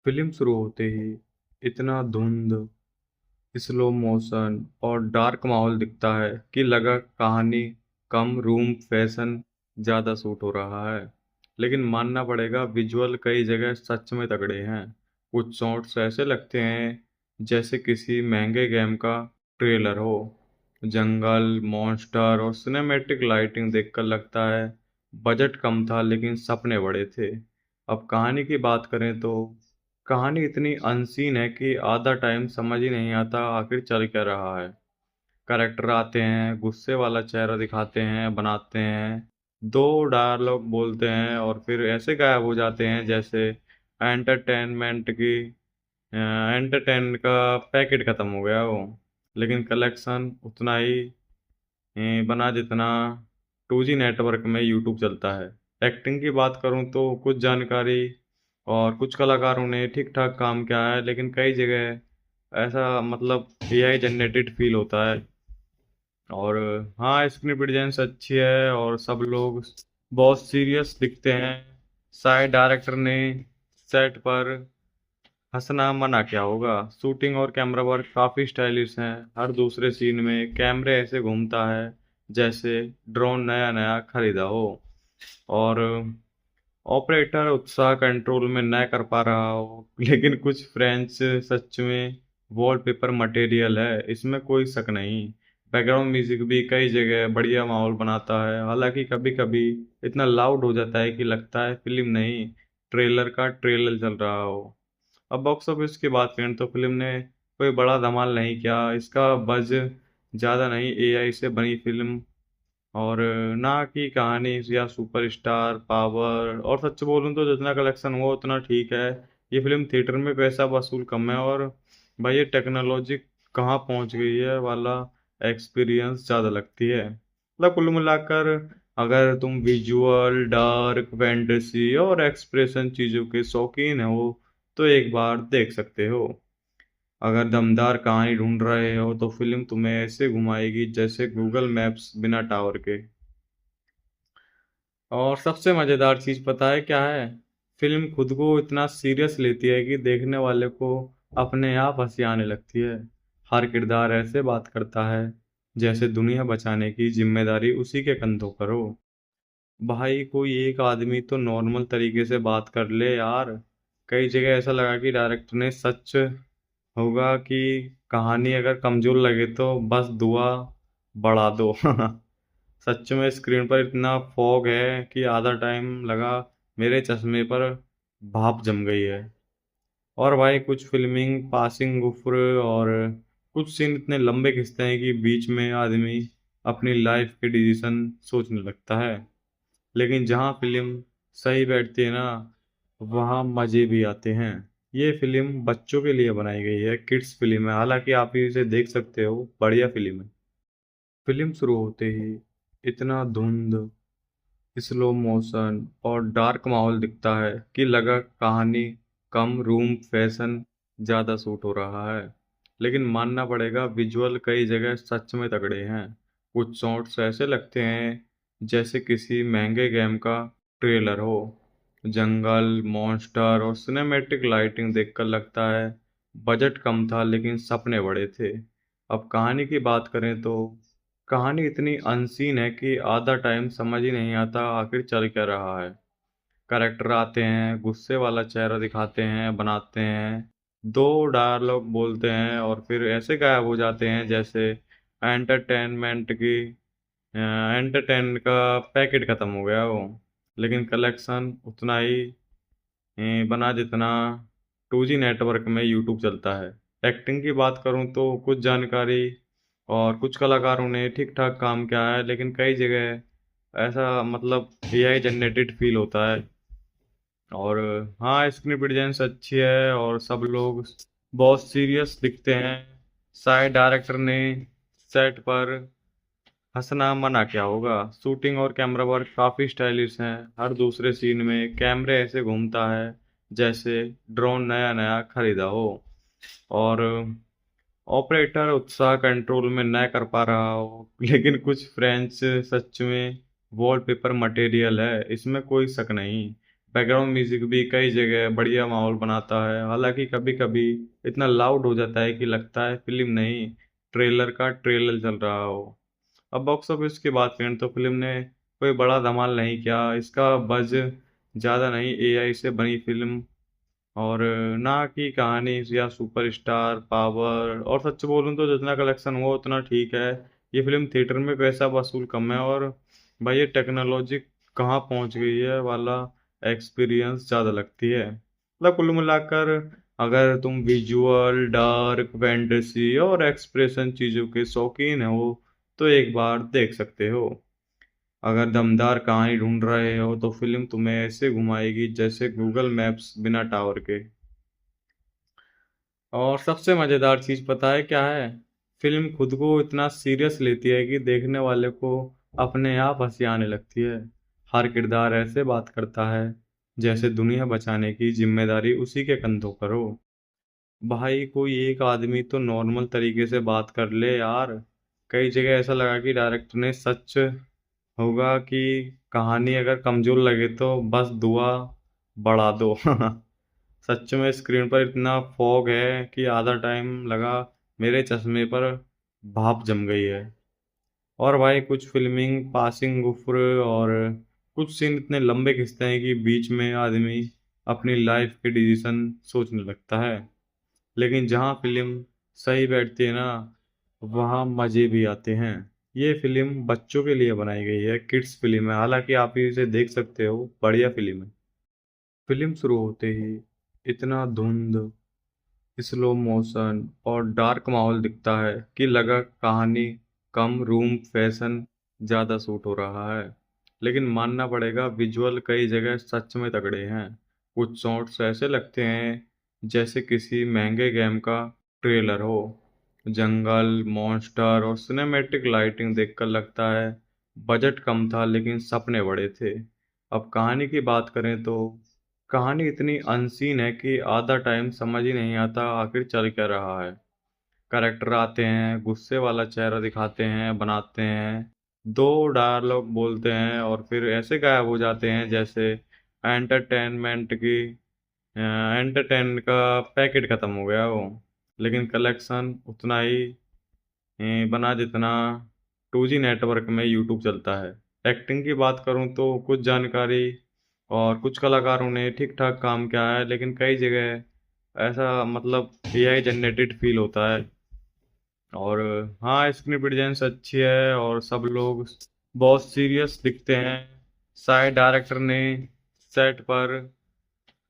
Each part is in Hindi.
फिल्म शुरू होते ही इतना धुंध, स्लो मोशन और डार्क माहौल दिखता है कि लगा कहानी कम, रूम फैशन ज़्यादा सूट हो रहा है। लेकिन मानना पड़ेगा, विजुअल कई जगह सच में तगड़े हैं। कुछ शॉट्स ऐसे लगते हैं जैसे किसी महंगे गेम का ट्रेलर हो। जंगल, मॉन्स्टर और सिनेमैटिक लाइटिंग देखकर लगता है बजट कम था लेकिन सपने बड़े थे। अब कहानी की बात करें तो कहानी इतनी अनसीन है कि आधा टाइम समझ ही नहीं आता आखिर चल क्या रहा है। कैरेक्टर आते हैं, गुस्से वाला चेहरा दिखाते हैं, बनाते हैं, दो डायलॉग बोलते हैं और फिर ऐसे गायब हो जाते हैं जैसे एंटरटेनमेंट की एंटरटेन का पैकेट खत्म हो गया हो। लेकिन कलेक्शन उतना ही बना जितना 2G नेटवर्क में यूट्यूब चलता है। एक्टिंग की बात करूं तो कुछ जानकारी और कुछ कलाकारों ने ठीक ठाक काम किया है, लेकिन कई जगह ऐसा मतलब एआई जनरेटेड फील होता है। और हाँ, स्क्रीन प्रेजेंस अच्छी है और सब लोग बहुत सीरियस दिखते हैं। शायद डायरेक्टर ने सेट पर हंसना मना क्या होगा। शूटिंग और कैमरा वर्क काफी स्टाइलिश है। हर दूसरे सीन में कैमरे ऐसे घूमता है जैसे ड्रोन नया नया खरीदा हो। और ऑपरेटर उत्साह कंट्रोल में न कर पा रहा हो लेकिन कुछ फ्रेंच सच में वॉलपेपर मटेरियल है, इसमें कोई शक नहीं। बैकग्राउंड म्यूजिक भी कई जगह बढ़िया माहौल बनाता है, हालांकि कभी कभी इतना लाउड हो जाता है कि लगता है फिल्म नहीं, ट्रेलर का ट्रेलर चल रहा हो। अब बॉक्स ऑफिस की बात करें तो फिल्म ने कोई बड़ा धमाल नहीं किया। इसका बज ज़्यादा नहीं, एआई से बनी फिल्म और ना कि कहानी या सुपरस्टार पावर। और सच बोलूं तो जितना कलेक्शन हुआ उतना ठीक है। ये फिल्म थिएटर में पैसा वसूल कम है और भाई ये टेक्नोलॉजी कहाँ पहुंच गई है वाला एक्सपीरियंस ज़्यादा लगती है। मतलब कुल मिलाकर अगर तुम विजुअल डार्क फैंटेसी और एक्सप्रेशन चीज़ों के शौकीन हो तो एक बार देख सकते हो। अगर दमदार कहानी ढूंढ रहे हो तो फिल्म तुम्हें ऐसे घुमाएगी जैसे गूगल मैप्स बिना टावर के। और सबसे मजेदार चीज पता है क्या है? फिल्म खुद को इतना सीरियस लेती है कि देखने वाले को अपने आप हंसी आने लगती है। हर किरदार ऐसे बात करता है जैसे दुनिया बचाने की जिम्मेदारी उसी के कंधों पर हो। भाई कोई एक आदमी तो नॉर्मल तरीके से बात कर ले यार। कई जगह ऐसा लगा कि डायरेक्टर ने सच होगा कि कहानी अगर कमजोर लगे तो बस दुआ बढ़ा दो सच में स्क्रीन पर इतना फॉग है कि आधा टाइम लगा मेरे चश्मे पर भाप जम गई है। और भाई कुछ फिल्मिंग पासिंग गुफ्र और कुछ सीन इतने लंबे खिंचते हैं कि बीच में आदमी अपनी लाइफ के डिसीजन सोचने लगता है। लेकिन जहाँ फिल्म सही बैठती है ना, वहाँ मजे भी आते हैं। ये फिल्म बच्चों के लिए बनाई गई है, किड्स फिल्म है, हालांकि आप इसे देख सकते हो, बढ़िया फिल्म है। फिल्म शुरू होते ही इतना धुंध, स्लो मोशन और डार्क माहौल दिखता है कि लगा कहानी कम, रूम फैशन ज़्यादा सूट हो रहा है। लेकिन मानना पड़ेगा, विजुअल कई जगह सच में तगड़े हैं। कुछ शॉट्स ऐसे लगते हैं जैसे किसी महंगे गेम का ट्रेलर हो। जंगल, मॉन्स्टर और सिनेमैटिक लाइटिंग देखकर लगता है बजट कम था लेकिन सपने बड़े थे। अब कहानी की बात करें तो कहानी इतनी अनसीन है कि आधा टाइम समझ ही नहीं आता आखिर चल क्या रहा है। कैरेक्टर आते हैं, गुस्से वाला चेहरा दिखाते हैं, बनाते हैं, दो डायलॉग बोलते हैं और फिर ऐसे गायब हो जाते हैं जैसे एंटरटेनमेंट की एंटरटेन का पैकेट खत्म हो गया हो। लेकिन कलेक्शन उतना ही बना जितना 2G नेटवर्क में यूट्यूब चलता है। एक्टिंग की बात करूं तो कुछ जानकारी और कुछ कलाकारों ने ठीक ठाक काम किया है, लेकिन कई जगह ऐसा मतलब एआई जनरेटेड फील होता है। और हाँ, स्क्रीन प्रेजेंस अच्छी है और सब लोग बहुत सीरियस दिखते हैं। शायद डायरेक्टर ने सेट पर हंसना मना क्या होगा। शूटिंग और कैमरा वर्क काफी स्टाइलिश है। हर दूसरे सीन में कैमरे ऐसे घूमता है जैसे ड्रोन नया नया खरीदा हो। और ऑपरेटर उत्साह कंट्रोल में न कर पा रहा हो लेकिन कुछ फ्रेंच सच में वॉलपेपर मटेरियल है, इसमें कोई शक नहीं। बैकग्राउंड म्यूजिक भी कई जगह बढ़िया माहौल बनाता है। हालांकि कभी कभी इतना लाउड हो जाता है कि लगता है फिल्म नहीं, ट्रेलर का ट्रेलर चल रहा हो। अब बॉक्स ऑफिस की बात करें तो फिल्म ने कोई बड़ा धमाल नहीं किया। इसका बज ज़्यादा नहीं, एआई से बनी फिल्म और ना कि कहानी या सुपरस्टार पावर। और सच बोलूं तो जितना कलेक्शन हुआ उतना ठीक है। ये फिल्म थिएटर में पैसा वसूल कम है, और भाई ये टेक्नोलॉजी कहाँ पहुंच गई है वाला एक्सपीरियंस ज़्यादा लगती है। मतलब कुल मिलाकर अगर तुम विजुअल डार्क फैंटेसी और एक्सप्रेशन चीज़ों के शौकीन हो तो एक बार देख सकते हो। अगर दमदार कहानी ढूंढ रहे हो तो फिल्म तुम्हें ऐसे घुमाएगी जैसे गूगल मैप्स बिना टावर के। और सबसे मजेदार चीज पता है क्या है? फिल्म खुद को इतना सीरियस लेती है कि देखने वाले को अपने आप हंसी आने लगती है। हर किरदार ऐसे बात करता है जैसे दुनिया बचाने की जिम्मेदारी उसी के कंधों पर हो। भाई कोई एक आदमी तो नॉर्मल तरीके से बात कर ले यार। कई जगह ऐसा लगा कि डायरेक्टर ने सच होगा कि कहानी अगर कमजोर लगे तो बस दुआ बढ़ा दो। सच में स्क्रीन पर इतना फॉग है कि आधा टाइम लगा मेरे चश्मे पर भाप जम गई है। और भाई कुछ फिल्मिंग पासिंग गुफ्र और कुछ सीन इतने लंबे खिंचते हैं कि बीच में आदमी अपनी लाइफ के डिसीजन सोचने लगता है। लेकिन जहाँ फिल्म सही बैठती है ना, वहाँ मज़े भी आते हैं। ये फिल्म बच्चों के लिए बनाई गई है, किड्स फिल्म है। हालांकि आप इसे देख सकते हो, बढ़िया फिल्म है। फिल्म शुरू होते ही इतना धुंध, स्लो मोशन और डार्क माहौल दिखता है कि लगा कहानी कम, रूम फैशन ज़्यादा सूट हो रहा है। लेकिन मानना पड़ेगा विजुअल कई जगह सच में तगड़े हैं। कुछ शॉट्स ऐसे लगते हैं जैसे किसी महंगे गेम का ट्रेलर हो। जंगल, मॉन्स्टर और सिनेमैटिक लाइटिंग देखकर लगता है बजट कम था लेकिन सपने बड़े थे। अब कहानी की बात करें तो कहानी इतनी अनसीन है कि आधा टाइम समझ ही नहीं आता आखिर चल क्या रहा है। करेक्टर आते हैं, गुस्से वाला चेहरा दिखाते हैं, बनाते हैं, दो डायलॉग बोलते हैं और फिर ऐसे गायब हो जाते हैं जैसे एंटरटेनमेंट की एंटरटेन का पैकेट खत्म हो गया हो। लेकिन कलेक्शन उतना ही बना जितना 2G नेटवर्क में यूट्यूब चलता है। एक्टिंग की बात करूं तो कुछ जानकारी और कुछ कलाकारों ने ठीक ठाक काम किया है, लेकिन कई जगह ऐसा मतलब एआई जनरेटेड फील होता है। और हाँ, स्क्रीन प्रेजेंस अच्छी है और सब लोग बहुत सीरियस दिखते हैं। शायद डायरेक्टर ने सेट पर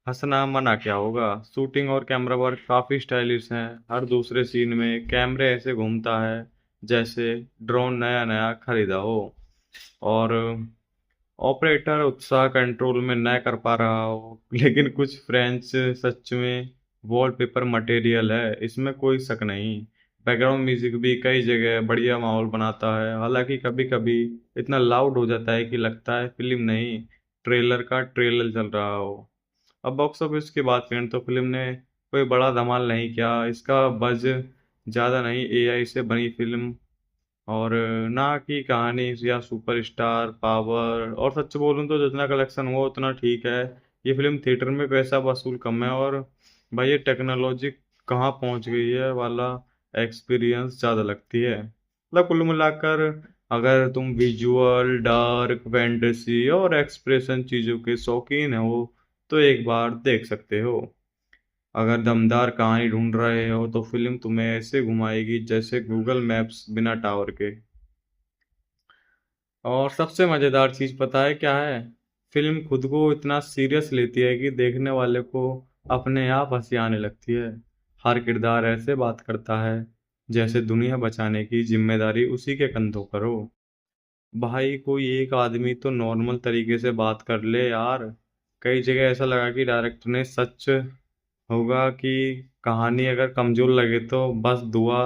हंसना मना क्या होगा। शूटिंग और कैमरा वर्क काफी स्टाइलिश है। हर दूसरे सीन में कैमरे ऐसे घूमता है जैसे ड्रोन नया नया खरीदा हो, और ऑपरेटर उत्साह कंट्रोल में न कर पा रहा हो। लेकिन कुछ फ्रेंच सच में वॉलपेपर मटेरियल है, इसमें कोई शक नहीं। बैकग्राउंड म्यूजिक भी कई जगह बढ़िया माहौल बनाता है। हालांकि कभी कभी इतना लाउड हो जाता है कि लगता है फिल्म नहीं, ट्रेलर का ट्रेलर चल रहा हो। अब बॉक्स ऑफिस की बात करें तो फिल्म ने कोई बड़ा धमाल नहीं किया। इसका बज ज़्यादा नहीं, एआई से बनी फिल्म और ना कि कहानी या सुपरस्टार पावर। और सच बोलूं तो जितना कलेक्शन हुआ उतना ठीक है। ये फिल्म थिएटर में पैसा वसूल कम है, और भाई ये टेक्नोलॉजी कहाँ पहुंच गई है वाला एक्सपीरियंस ज़्यादा लगती है। मतलब कुल मिलाकर अगर तुम विजुअल डार्क फैंटेसी और एक्सप्रेशन चीज़ों के शौकीन हो तो एक बार देख सकते हो। अगर दमदार कहानी ढूंढ रहे हो तो फिल्म तुम्हें ऐसे घुमाएगी जैसे गूगल मैप्स बिना टावर के। और सबसे मजेदार चीज पता है क्या है? फिल्म खुद को इतना सीरियस लेती है कि देखने वाले को अपने आप हंसी आने लगती है। हर किरदार ऐसे बात करता है जैसे दुनिया बचाने की जिम्मेदारी उसी के कंधों पर हो। भाई कोई एक आदमी तो नॉर्मल तरीके से बात कर ले यार। कई जगह ऐसा लगा कि डायरेक्टर ने सच होगा कि कहानी अगर कमजोर लगे तो बस दुआ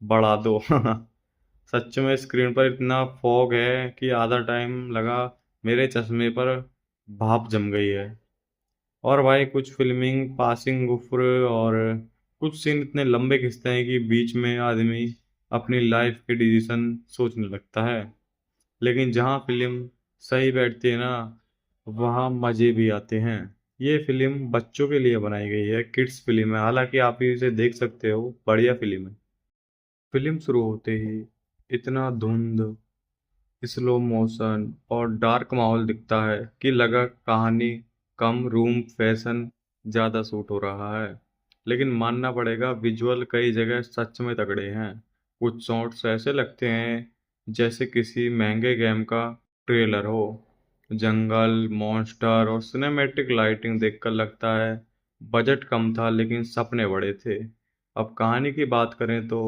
बढ़ा दो। सच में स्क्रीन पर इतना फॉग है कि आधा टाइम लगा मेरे चश्मे पर भाप जम गई है। और भाई कुछ फिल्मिंग पासिंग गुफ्र और कुछ सीन इतने लंबे खिंचते हैं कि बीच में आदमी अपनी लाइफ के डिसीजन सोचने लगता है। लेकिन जहाँ फिल्म सही बैठती है ना, वहाँ मज़े भी आते हैं। ये फिल्म बच्चों के लिए बनाई गई है, किड्स फिल्म है, हालांकि आप इसे देख सकते हो, बढ़िया फिल्म है। फिल्म शुरू होते ही इतना धुंध, स्लो मोशन और डार्क माहौल दिखता है कि लगा कहानी कम, रूम फैशन ज़्यादा सूट हो रहा है। लेकिन मानना पड़ेगा, विजुअल कई जगह सच में तगड़े हैं। कुछ शॉट्स ऐसे लगते हैं जैसे किसी महंगे गेम का ट्रेलर हो। जंगल, मॉन्स्टर और सिनेमैटिक लाइटिंग देखकर लगता है बजट कम था लेकिन सपने बड़े थे। अब कहानी की बात करें तो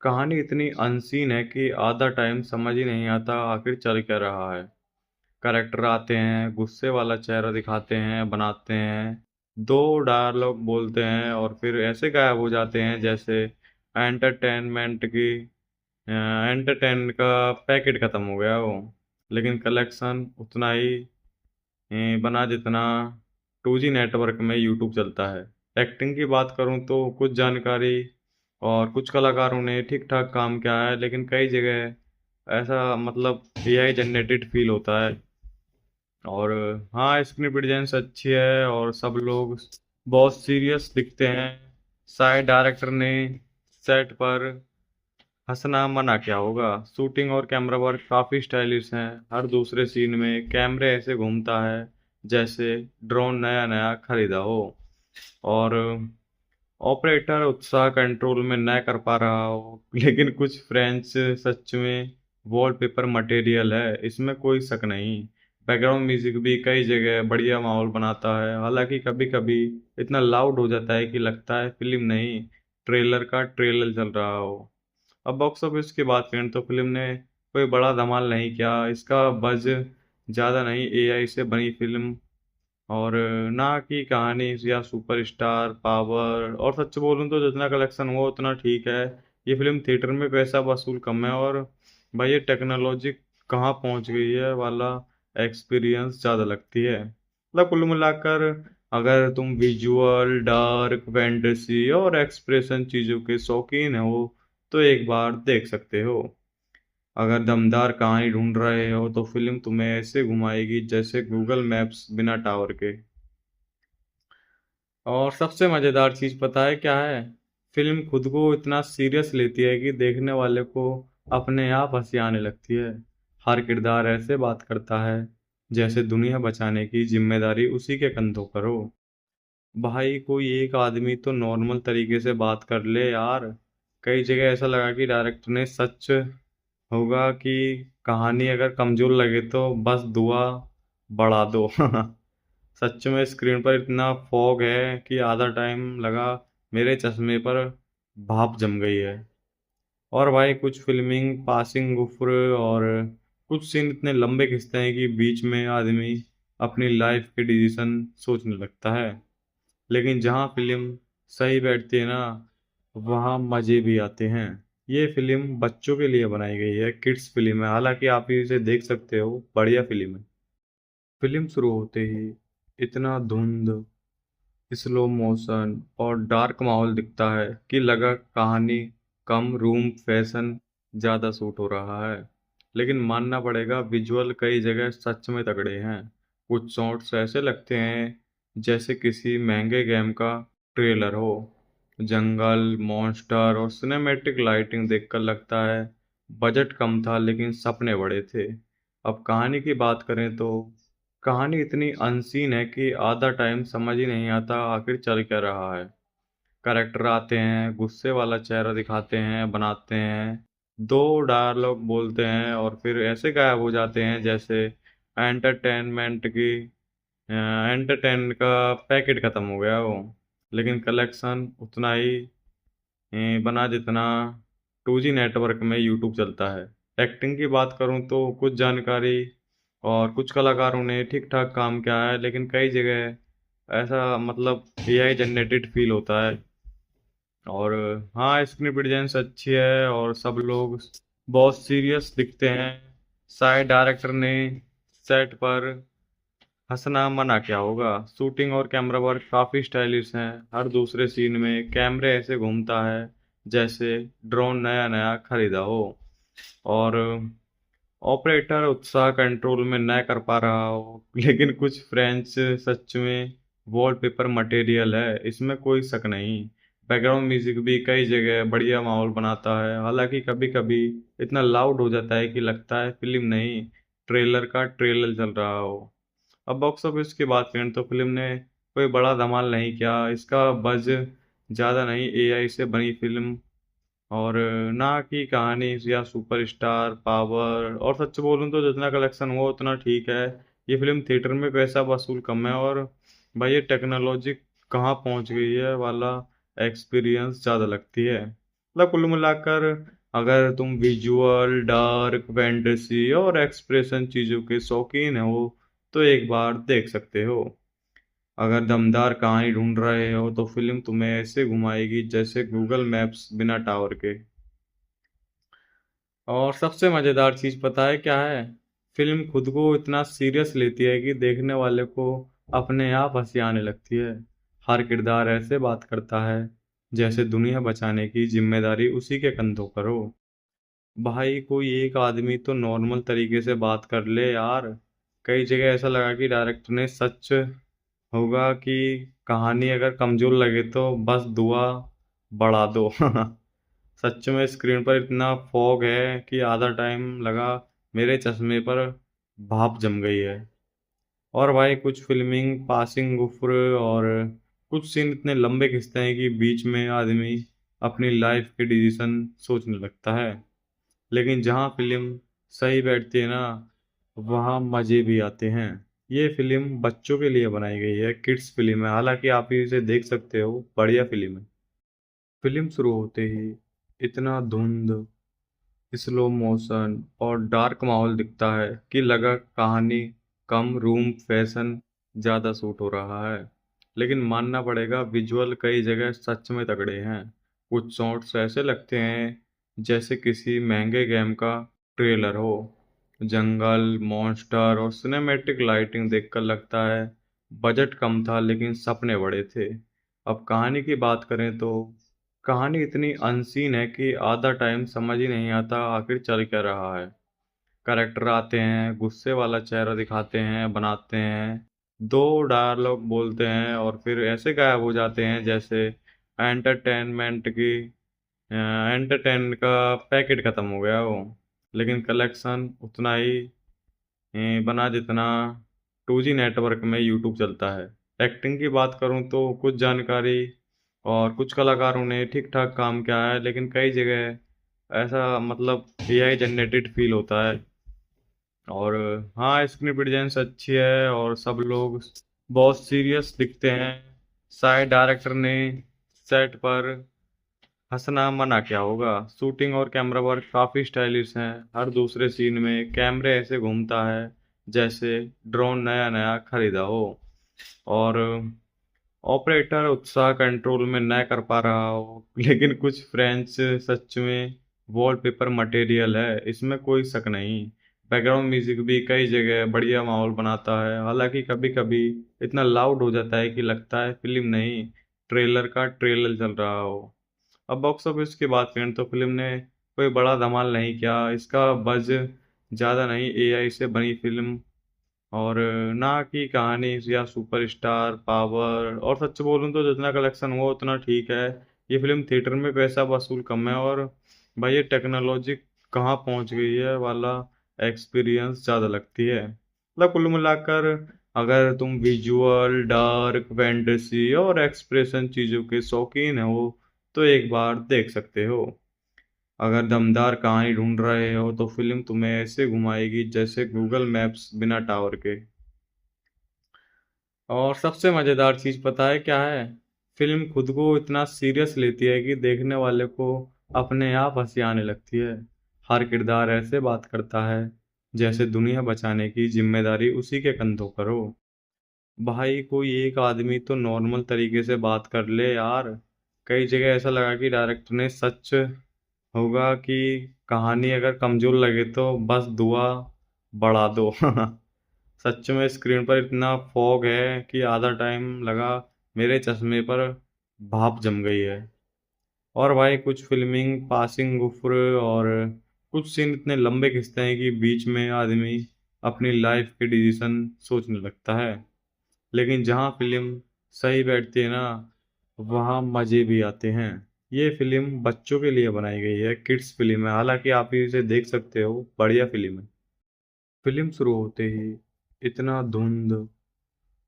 कहानी इतनी अनसीन है कि आधा टाइम समझ ही नहीं आता आखिर चल क्या रहा है। करेक्टर आते हैं, गुस्से वाला चेहरा दिखाते हैं, बनाते हैं, दो डायलॉग बोलते हैं और फिर ऐसे गायब हो जाते हैं जैसे एंटरटेनमेंट की एंटरटेन का पैकेट खत्म हो गया हो। लेकिन कलेक्शन उतना ही बना जितना 2G नेटवर्क में यूट्यूब चलता है। एक्टिंग की बात करूं तो कुछ जानकारी और कुछ कलाकारों ने ठीक ठाक काम किया है, लेकिन कई जगह ऐसा मतलब एआई जनरेटेड फील होता है। और हाँ, स्क्रिप्ट डिजाइन अच्छी है और सब लोग बहुत सीरियस दिखते हैं। शायद डायरेक्टर ने सेट पर हंसना मना क्या होगा। शूटिंग और कैमरा वर्क काफी स्टाइलिश है। हर दूसरे सीन में कैमरे ऐसे घूमता है जैसे ड्रोन नया नया खरीदा हो, और ऑपरेटर उत्साह कंट्रोल में न कर पा रहा हो। लेकिन कुछ फ्रेंच सच में वॉलपेपर मटेरियल है, इसमें कोई शक नहीं। बैकग्राउंड म्यूजिक भी कई जगह बढ़िया माहौल बनाता है, हालांकि कभी कभी इतना लाउड हो जाता है कि लगता है फिल्म नहीं, ट्रेलर का ट्रेलर चल रहा हो। अब बॉक्स ऑफिस की बात करें तो फिल्म ने कोई बड़ा धमाल नहीं किया। इसका बज ज़्यादा नहीं, एआई से बनी फिल्म, और ना कि कहानी या सुपरस्टार पावर। और सच बोलूं तो जितना कलेक्शन हुआ उतना ठीक है। ये फिल्म थिएटर में पैसा वसूल कम है, और भाई ये टेक्नोलॉजी कहाँ पहुंच गई है वाला एक्सपीरियंस ज़्यादा लगती है। मतलब कुल मिलाकर, अगर तुम विजुअल डार्क फैंटेसी और एक्सप्रेशन चीज़ों के शौकीन हो तो एक बार देख सकते हो। अगर दमदार कहानी ढूंढ रहे हो तो फिल्म तुम्हें ऐसे घुमाएगी जैसे गूगल मैप्स बिना टावर के। और सबसे मजेदार चीज पता है क्या है? फिल्म खुद को इतना सीरियस लेती है कि देखने वाले को अपने आप हंसी आने लगती है। हर किरदार ऐसे बात करता है जैसे दुनिया बचाने की जिम्मेदारी उसी के कंधों पर हो। भाई कोई एक आदमी तो नॉर्मल तरीके से बात कर ले यार। कई जगह ऐसा लगा कि डायरेक्टर ने सच होगा कि कहानी अगर कमजोर लगे तो बस दुआ बढ़ा दो। सच में स्क्रीन पर इतना फॉग है कि आधा टाइम लगा मेरे चश्मे पर भाप जम गई है। और भाई कुछ फिल्मिंग पासिंग गुफ्र, और कुछ सीन इतने लंबे खिंचते हैं कि बीच में आदमी अपनी लाइफ के डिसीजन सोचने लगता है। लेकिन जहाँ फिल्म सही बैठती है ना, वहाँ मज़े भी आते हैं। ये फिल्म बच्चों के लिए बनाई गई है, किड्स फिल्म है, हालांकि आप इसे देख सकते हो, बढ़िया फिल्म है। फिल्म शुरू होते ही इतना धुंध, स्लो मोशन और डार्क माहौल दिखता है कि लगा कहानी कम, रूम फैशन ज़्यादा सूट हो रहा है। लेकिन मानना पड़ेगा, विजुअल कई जगह सच में तगड़े हैं। कुछ शॉट्स ऐसे लगते हैं जैसे किसी महंगे गेम का ट्रेलर हो। जंगल, मॉन्स्टर और सिनेमैटिक लाइटिंग देखकर लगता है बजट कम था लेकिन सपने बड़े थे। अब कहानी की बात करें तो कहानी इतनी अनसीन है कि आधा टाइम समझ ही नहीं आता आखिर चल क्या रहा है। करेक्टर आते हैं, गुस्से वाला चेहरा दिखाते हैं, बनाते हैं, दो डायलॉग बोलते हैं और फिर ऐसे गायब हो जाते हैं जैसे एंटरटेनमेंट की एंटरटेन का पैकेट खत्म हो गया हो। लेकिन कलेक्शन उतना ही बना जितना 2G नेटवर्क में यूट्यूब चलता है। एक्टिंग की बात करूं तो कुछ जानकारी और कुछ कलाकारों ने ठीक ठाक काम किया है, लेकिन कई जगह ऐसा मतलब एआई जनरेटेड फील होता है। और हाँ, स्क्रिप्ट डिजाइन अच्छी है और सब लोग बहुत सीरियस दिखते हैं। शायद डायरेक्टर ने सेट पर हंसना मना क्या होगा। शूटिंग और कैमरा वर्क काफी स्टाइलिश है। हर दूसरे सीन में कैमरे ऐसे घूमता है जैसे ड्रोन नया नया खरीदा हो, और ऑपरेटर उत्साह कंट्रोल में न कर पा रहा हो, लेकिन कुछ फ्रेंच सच में वॉलपेपर मटेरियल है, इसमें कोई शक नहीं। बैकग्राउंड म्यूजिक भी कई जगह बढ़िया माहौल बनाता है, हालांकि कभी कभी इतना लाउड हो जाता है कि लगता है फिल्म नहीं, ट्रेलर का ट्रेलर चल रहा हो। अब बॉक्स ऑफिस की बात करें तो फिल्म ने कोई बड़ा धमाल नहीं किया, इसका बज ज़्यादा नहीं। एआई से बनी फिल्म और ना कि कहानी या सुपरस्टार पावर, और सच बोलूं तो जितना कलेक्शन हुआ उतना ठीक है। ये फिल्म थिएटर में पैसा वसूल कम है, और भाई ये टेक्नोलॉजी कहाँ पहुंच गई है वाला एक्सपीरियंस ज़्यादा लगती है। मतलब कुल मिलाकर अगर तुम विजुअल डार्क फैंटेसी और एक्सप्रेशन चीज़ों के शौकीन हो तो एक बार देख सकते हो। अगर दमदार कहानी ढूंढ रहे हो तो फिल्म तुम्हें ऐसे घुमाएगी जैसे गूगल मैप्स बिना टावर के। और सबसे मजेदार चीज पता है क्या है? फिल्म खुद को इतना सीरियस लेती है कि देखने वाले को अपने आप हंसी आने लगती है। हर किरदार ऐसे बात करता है जैसे दुनिया बचाने की जिम्मेदारी उसी के कंधों पर हो। भाई कोई एक आदमी तो नॉर्मल तरीके से बात कर ले यार। कई जगह ऐसा लगा कि डायरेक्टर ने सच होगा कि कहानी अगर कमजोर लगे तो बस दुआ बढ़ा दो। सच में स्क्रीन पर इतना फॉग है कि आधा टाइम लगा मेरे चश्मे पर भाप जम गई है। और भाई कुछ फिल्मिंग पासिंग गुफ्र, और कुछ सीन इतने लंबे खिंचते हैं कि बीच में आदमी अपनी लाइफ के डिसीजन सोचने लगता है। लेकिन जहाँ फिल्म सही बैठती है ना, वहाँ मजे भी आते हैं। ये फिल्म बच्चों के लिए बनाई गई है, किड्स फिल्म है, हालांकि आप इसे देख सकते हो, बढ़िया फिल्म है। फिल्म शुरू होते ही इतना धुंध, स्लो मोशन और डार्क माहौल दिखता है कि लगा कहानी कम, रूम फैशन ज़्यादा सूट हो रहा है। लेकिन मानना पड़ेगा विजुअल कई जगह सच में तगड़े हैं। कुछ शॉट्स ऐसे लगते हैं जैसे किसी महंगे गेम का ट्रेलर हो। जंगल मॉन्स्टर और सिनेमैटिक लाइटिंग देखकर लगता है बजट कम था लेकिन सपने बड़े थे। अब कहानी की बात करें तो कहानी इतनी अनसीन है कि आधा टाइम समझ ही नहीं आता आखिर चल क्या रहा है। करेक्टर आते हैं, गुस्से वाला चेहरा दिखाते हैं, बनाते हैं, दो डायलॉग बोलते हैं और फिर ऐसे गायब हो जाते हैं जैसे एंटरटेनमेंट की एंटरटेन का पैकेट खत्म हो गया हो। लेकिन कलेक्शन उतना ही बना जितना 2G नेटवर्क में यूट्यूब चलता है। एक्टिंग की बात करूं तो कुछ जानकारी और कुछ कलाकारों ने ठीक ठाक काम किया है, लेकिन कई जगह ऐसा मतलब एआई जनरेटेड फील होता है। और हाँ, स्क्रीन प्रेजेंस अच्छी है और सब लोग बहुत सीरियस दिखते हैं। शायद डायरेक्टर ने सेट पर हंसना मना क्या होगा। शूटिंग और कैमरा वर्क काफी स्टाइलिश है, हर दूसरे सीन में कैमरे ऐसे घूमता है जैसे ड्रोन नया नया खरीदा हो। और ऑपरेटर उत्साह कंट्रोल में न कर पा रहा हो, लेकिन कुछ फ्रेंच सच में वॉलपेपर मटेरियल है, इसमें कोई शक नहीं। बैकग्राउंड म्यूजिक भी कई जगह बढ़िया माहौल बनाता है, हालांकि कभी कभी इतना लाउड हो जाता है कि लगता है फिल्म नहीं, ट्रेलर का ट्रेलर चल रहा हो। अब बॉक्स ऑफिस की बात करें तो फिल्म ने कोई बड़ा धमाल नहीं किया, इसका बज ज़्यादा नहीं। एआई से बनी फिल्म और ना कि कहानी या सुपरस्टार पावर, और सच बोलूं तो जितना कलेक्शन हुआ उतना ठीक है। ये फिल्म थिएटर में पैसा वसूल कम है, और भाई ये टेक्नोलॉजी कहाँ पहुंच गई है वाला एक्सपीरियंस ज़्यादा लगती है। मतलब कुल मिलाकर अगर तुम विजुअल डार्क फैंटेसी और एक्सप्रेशन चीज़ों के शौकीन हो तो एक बार देख सकते हो। अगर दमदार कहानी ढूंढ रहे हो तो फिल्म तुम्हें ऐसे घुमाएगी जैसे गूगल मैप्स बिना टावर के। और सबसे मजेदार चीज पता है क्या है? फिल्म खुद को इतना सीरियस लेती है कि देखने वाले को अपने आप हंसी आने लगती है। हर किरदार ऐसे बात करता है जैसे दुनिया बचाने की जिम्मेदारी उसी के कंधों पर हो। भाई कोई एक आदमी तो नॉर्मल तरीके से बात कर ले यार। कई जगह ऐसा लगा कि डायरेक्टर ने सच होगा कि कहानी अगर कमजोर लगे तो बस दुआ बढ़ा दो। सच में स्क्रीन पर इतना फॉग है कि आधा टाइम लगा मेरे चश्मे पर भाप जम गई है। और भाई कुछ फिल्मिंग पासिंग गुफ्र, और कुछ सीन इतने लंबे खिंचते हैं कि बीच में आदमी अपनी लाइफ के डिसीजन सोचने लगता है। लेकिन जहाँ फिल्म सही बैठती है ना, वहाँ मजे भी आते हैं। ये फिल्म बच्चों के लिए बनाई गई है, किड्स फिल्म है, हालांकि आप इसे देख सकते हो, बढ़िया फिल्म है। फिल्म शुरू होते ही इतना धुंध,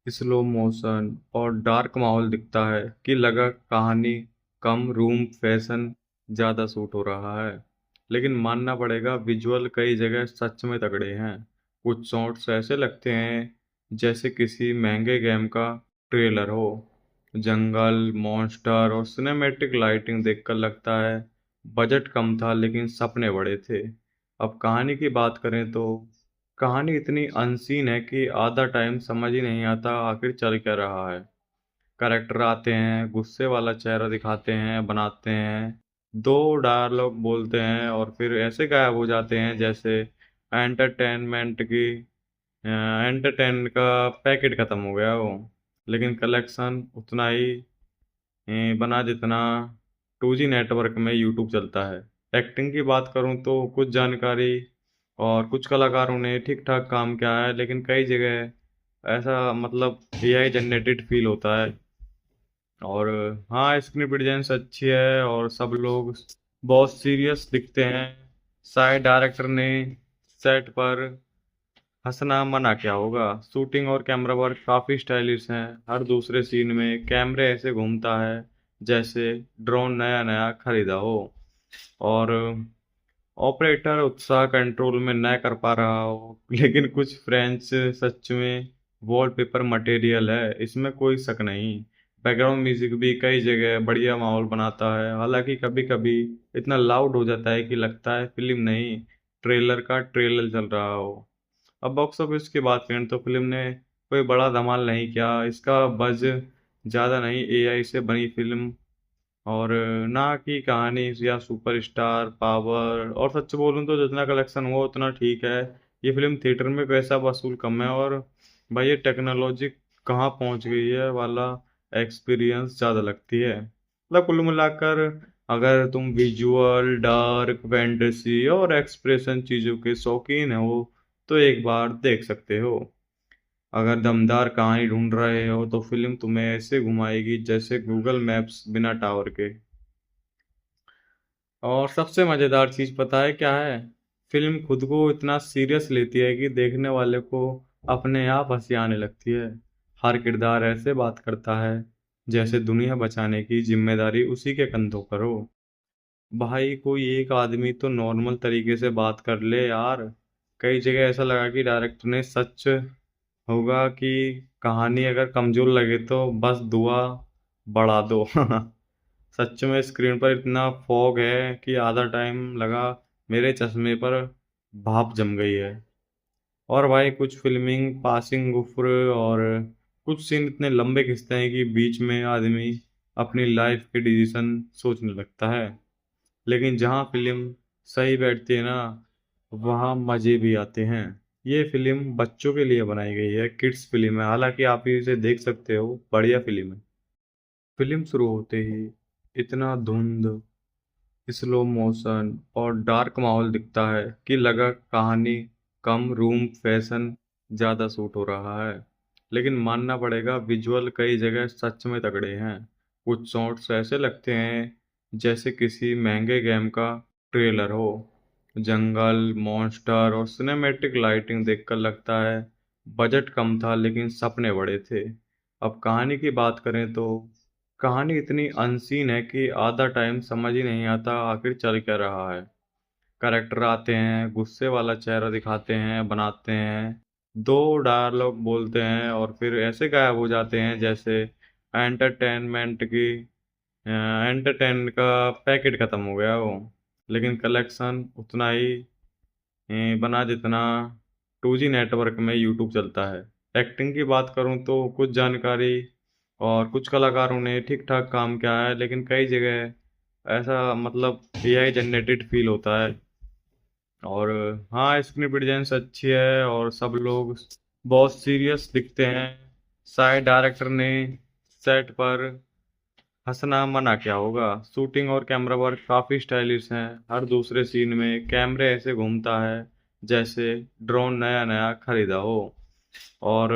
स्लो मोशन और डार्क माहौल दिखता है कि लगा कहानी कम, रूम फैशन ज़्यादा सूट हो रहा है। लेकिन मानना पड़ेगा, विजुअल कई जगह सच में तगड़े हैं। कुछ शॉट्स ऐसे लगते हैं जैसे किसी महंगे गेम का ट्रेलर हो। जंगल, मॉन्स्टर और सिनेमैटिक लाइटिंग देखकर लगता है बजट कम था लेकिन सपने बड़े थे। अब कहानी की बात करें तो कहानी इतनी अनसीन है कि आधा टाइम समझ ही नहीं आता आखिर चल क्या रहा है। करेक्टर आते हैं, गुस्से वाला चेहरा दिखाते हैं, बनाते हैं, दो डायलॉग बोलते हैं और फिर ऐसे गायब हो जाते हैं जैसे एंटरटेनमेंट की एंटरटेन का पैकेट खत्म हो गया हो। लेकिन कलेक्शन उतना ही बना जितना 2G नेटवर्क में यूट्यूब चलता है। एक्टिंग की बात करूं तो कुछ जानकारी और कुछ कलाकारों ने ठीक ठाक काम किया है, लेकिन कई जगह ऐसा मतलब एआई जनरेटेड फील होता है। और हाँ, स्क्रीन प्रेजेंस अच्छी है और सब लोग बहुत सीरियस दिखते हैं। शायद डायरेक्टर ने सेट पर हंसना मना क्या होगा। शूटिंग और कैमरा वर्क काफी स्टाइलिश है। हर दूसरे सीन में कैमरे ऐसे घूमता है जैसे ड्रोन नया नया खरीदा हो। और ऑपरेटर उत्साह कंट्रोल में न कर पा रहा हो लेकिन कुछ फ्रेंच सच में वॉलपेपर मटेरियल है, इसमें कोई शक नहीं। बैकग्राउंड म्यूजिक भी कई जगह बढ़िया माहौल बनाता है, हालांकि कभी कभी इतना लाउड हो जाता है कि लगता है फिल्म नहीं, ट्रेलर का ट्रेलर चल रहा हो। अब बॉक्स ऑफिस की बात करें तो फिल्म ने कोई बड़ा धमाल नहीं किया। इसका बज ज़्यादा नहीं, एआई से बनी फिल्म और ना कि कहानी या सुपरस्टार पावर। और सच बोलूं तो जितना कलेक्शन हुआ उतना ठीक है। ये फिल्म थिएटर में पैसा वसूल कम है, और भाई ये टेक्नोलॉजी कहाँ पहुंच गई है वाला एक्सपीरियंस ज़्यादा लगती है। मतलब कुल मिलाकर, अगर तुम विजुअल डार्क फैंटेसी और एक्सप्रेशन चीज़ों के शौकीन हो तो एक बार देख सकते हो। अगर दमदार कहानी ढूंढ रहे हो तो फिल्म तुम्हें ऐसे घुमाएगी जैसे गूगल मैप्स बिना टावर के। और सबसे मजेदार चीज पता है क्या है? फिल्म खुद को इतना सीरियस लेती है कि देखने वाले को अपने आप हंसी आने लगती है। हर किरदार ऐसे बात करता है जैसे दुनिया बचाने की जिम्मेदारी उसी के कंधों पर हो। भाई कोई एक आदमी तो नॉर्मल तरीके से बात कर ले यार। कई जगह ऐसा लगा कि डायरेक्टर ने सच होगा कि कहानी अगर कमजोर लगे तो बस दुआ बढ़ा दो सच में स्क्रीन पर इतना फॉग है कि आधा टाइम लगा मेरे चश्मे पर भाप जम गई है। और भाई कुछ फिल्मिंग पासिंग गुफ्र और कुछ सीन इतने लंबे खिंचते हैं कि बीच में आदमी अपनी लाइफ के डिसीजन सोचने लगता है। लेकिन जहाँ फिल्म सही बैठती है ना, वहाँ मजे भी आते हैं। ये फिल्म बच्चों के लिए बनाई गई है, किड्स फिल्म है, हालांकि आप इसे देख सकते हो, बढ़िया फिल्म है। फिल्म शुरू होते ही इतना धुंध, स्लो मोशन और डार्क माहौल दिखता है कि लगा कहानी कम, रूम फैशन ज़्यादा सूट हो रहा है। लेकिन मानना पड़ेगा, विजुअल कई जगह सच में तगड़े हैं। कुछ शॉट्स ऐसे लगते हैं जैसे किसी महंगे गेम का ट्रेलर हो। जंगल, मॉन्स्टर और सिनेमैटिक लाइटिंग देखकर लगता है बजट कम था लेकिन सपने बड़े थे। अब कहानी की बात करें तो कहानी इतनी अनसीन है कि आधा टाइम समझ ही नहीं आता आखिर चल क्या रहा है। करेक्टर आते हैं, गुस्से वाला चेहरा दिखाते हैं, बनाते हैं, दो डायलॉग बोलते हैं और फिर ऐसे गायब हो जाते हैं जैसे एंटरटेनमेंट की एंटरटेन का पैकेट खत्म हो गया हो। लेकिन कलेक्शन उतना ही बना जितना 2G नेटवर्क में यूट्यूब चलता है। एक्टिंग की बात करूं तो कुछ जानकारी और कुछ कलाकारों ने ठीक ठाक काम किया है, लेकिन कई जगह ऐसा मतलब एआई जनरेटेड फील होता है। और हाँ, स्क्रीन प्रेजेंस अच्छी है और सब लोग बहुत सीरियस दिखते हैं। शायद डायरेक्टर ने सेट पर हंसना मना क्या होगा। शूटिंग और कैमरा वर्क काफी स्टाइलिश है। हर दूसरे सीन में कैमरे ऐसे घूमता है जैसे ड्रोन नया नया खरीदा हो। और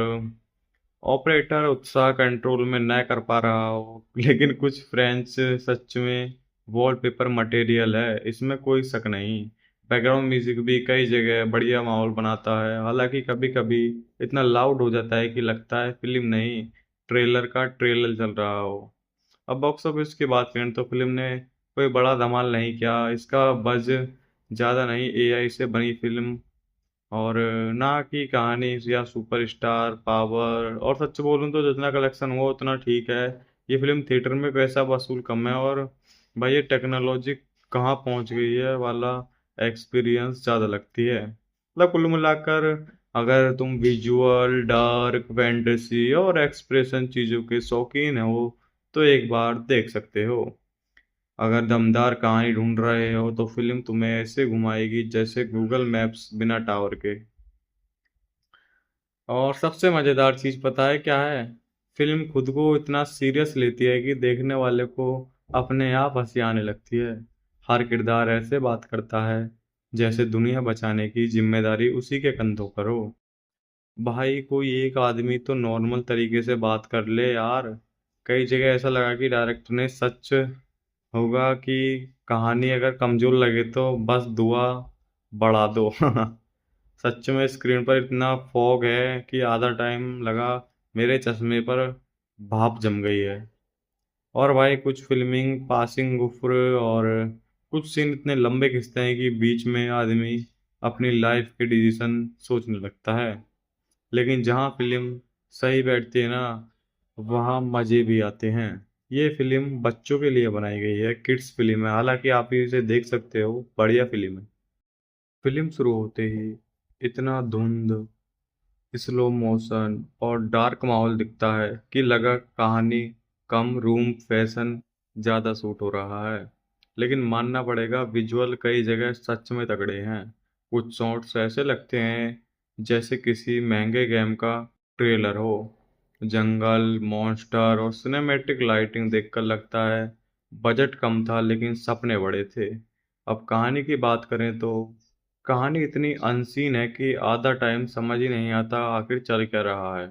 ऑपरेटर उत्साह कंट्रोल में न कर पा रहा हो लेकिन कुछ फ्रेंच सच में वॉलपेपर मटेरियल है, इसमें कोई शक नहीं। बैकग्राउंड म्यूजिक भी कई जगह बढ़िया माहौल बनाता है, हालांकि कभी कभी इतना लाउड हो जाता है कि लगता है फिल्म नहीं, ट्रेलर का ट्रेलर चल रहा हो। अब बॉक्स ऑफिस की बात करें तो फिल्म ने कोई बड़ा धमाल नहीं किया। इसका बज ज़्यादा नहीं, एआई से बनी फिल्म और ना कि कहानी या सुपरस्टार पावर। और सच बोलूं तो जितना कलेक्शन हुआ उतना ठीक है। ये फिल्म थिएटर में पैसा वसूल कम है, और भाई ये टेक्नोलॉजी कहाँ पहुंच गई है वाला एक्सपीरियंस ज़्यादा लगती है। मतलब कुल मिलाकर अगर तुम विजुअल डार्क फैंटेसी और एक्सप्रेशन चीज़ों के शौकीन हो तो एक बार देख सकते हो। अगर दमदार कहानी ढूंढ रहे हो तो फिल्म तुम्हें ऐसे घुमाएगी जैसे गूगल मैप्स बिना टावर के। और सबसे मजेदार चीज पता है क्या है? फिल्म खुद को इतना सीरियस लेती है कि देखने वाले को अपने आप हंसी आने लगती है। हर किरदार ऐसे बात करता है जैसे दुनिया बचाने की जिम्मेदारी उसी के कंधों पर हो। भाई कोई एक आदमी तो नॉर्मल तरीके से बात कर ले यार। कई जगह ऐसा लगा कि डायरेक्टर ने सच होगा कि कहानी अगर कमजोर लगे तो बस दुआ बढ़ा दो सच में स्क्रीन पर इतना फॉग है कि आधा टाइम लगा मेरे चश्मे पर भाप जम गई है। और भाई कुछ फिल्मिंग पासिंग गुफ्र, और कुछ सीन इतने लंबे खिंचते हैं कि बीच में आदमी अपनी लाइफ के डिसीजन सोचने लगता है। लेकिन जहाँ फिल्म सही बैठती है ना, वहाँ मजे भी आते हैं। ये फिल्म बच्चों के लिए बनाई गई है, किड्स फिल्म है, हालांकि आप इसे देख सकते हो, बढ़िया फिल्म है। फिल्म शुरू होते ही इतना धुंध, स्लो मोशन और डार्क माहौल दिखता है कि लगा कहानी कम, रूम फैशन ज़्यादा सूट हो रहा है। लेकिन मानना पड़ेगा विजुअल कई जगह सच में तगड़े हैं। कुछ शॉट्स ऐसे लगते हैं जैसे किसी महंगे गेम का ट्रेलर हो। जंगल, मॉन्स्टर और सिनेमैटिक लाइटिंग देखकर लगता है बजट कम था लेकिन सपने बड़े थे। अब कहानी की बात करें तो कहानी इतनी अनसीन है कि आधा टाइम समझ ही नहीं आता आखिर चल क्या रहा है।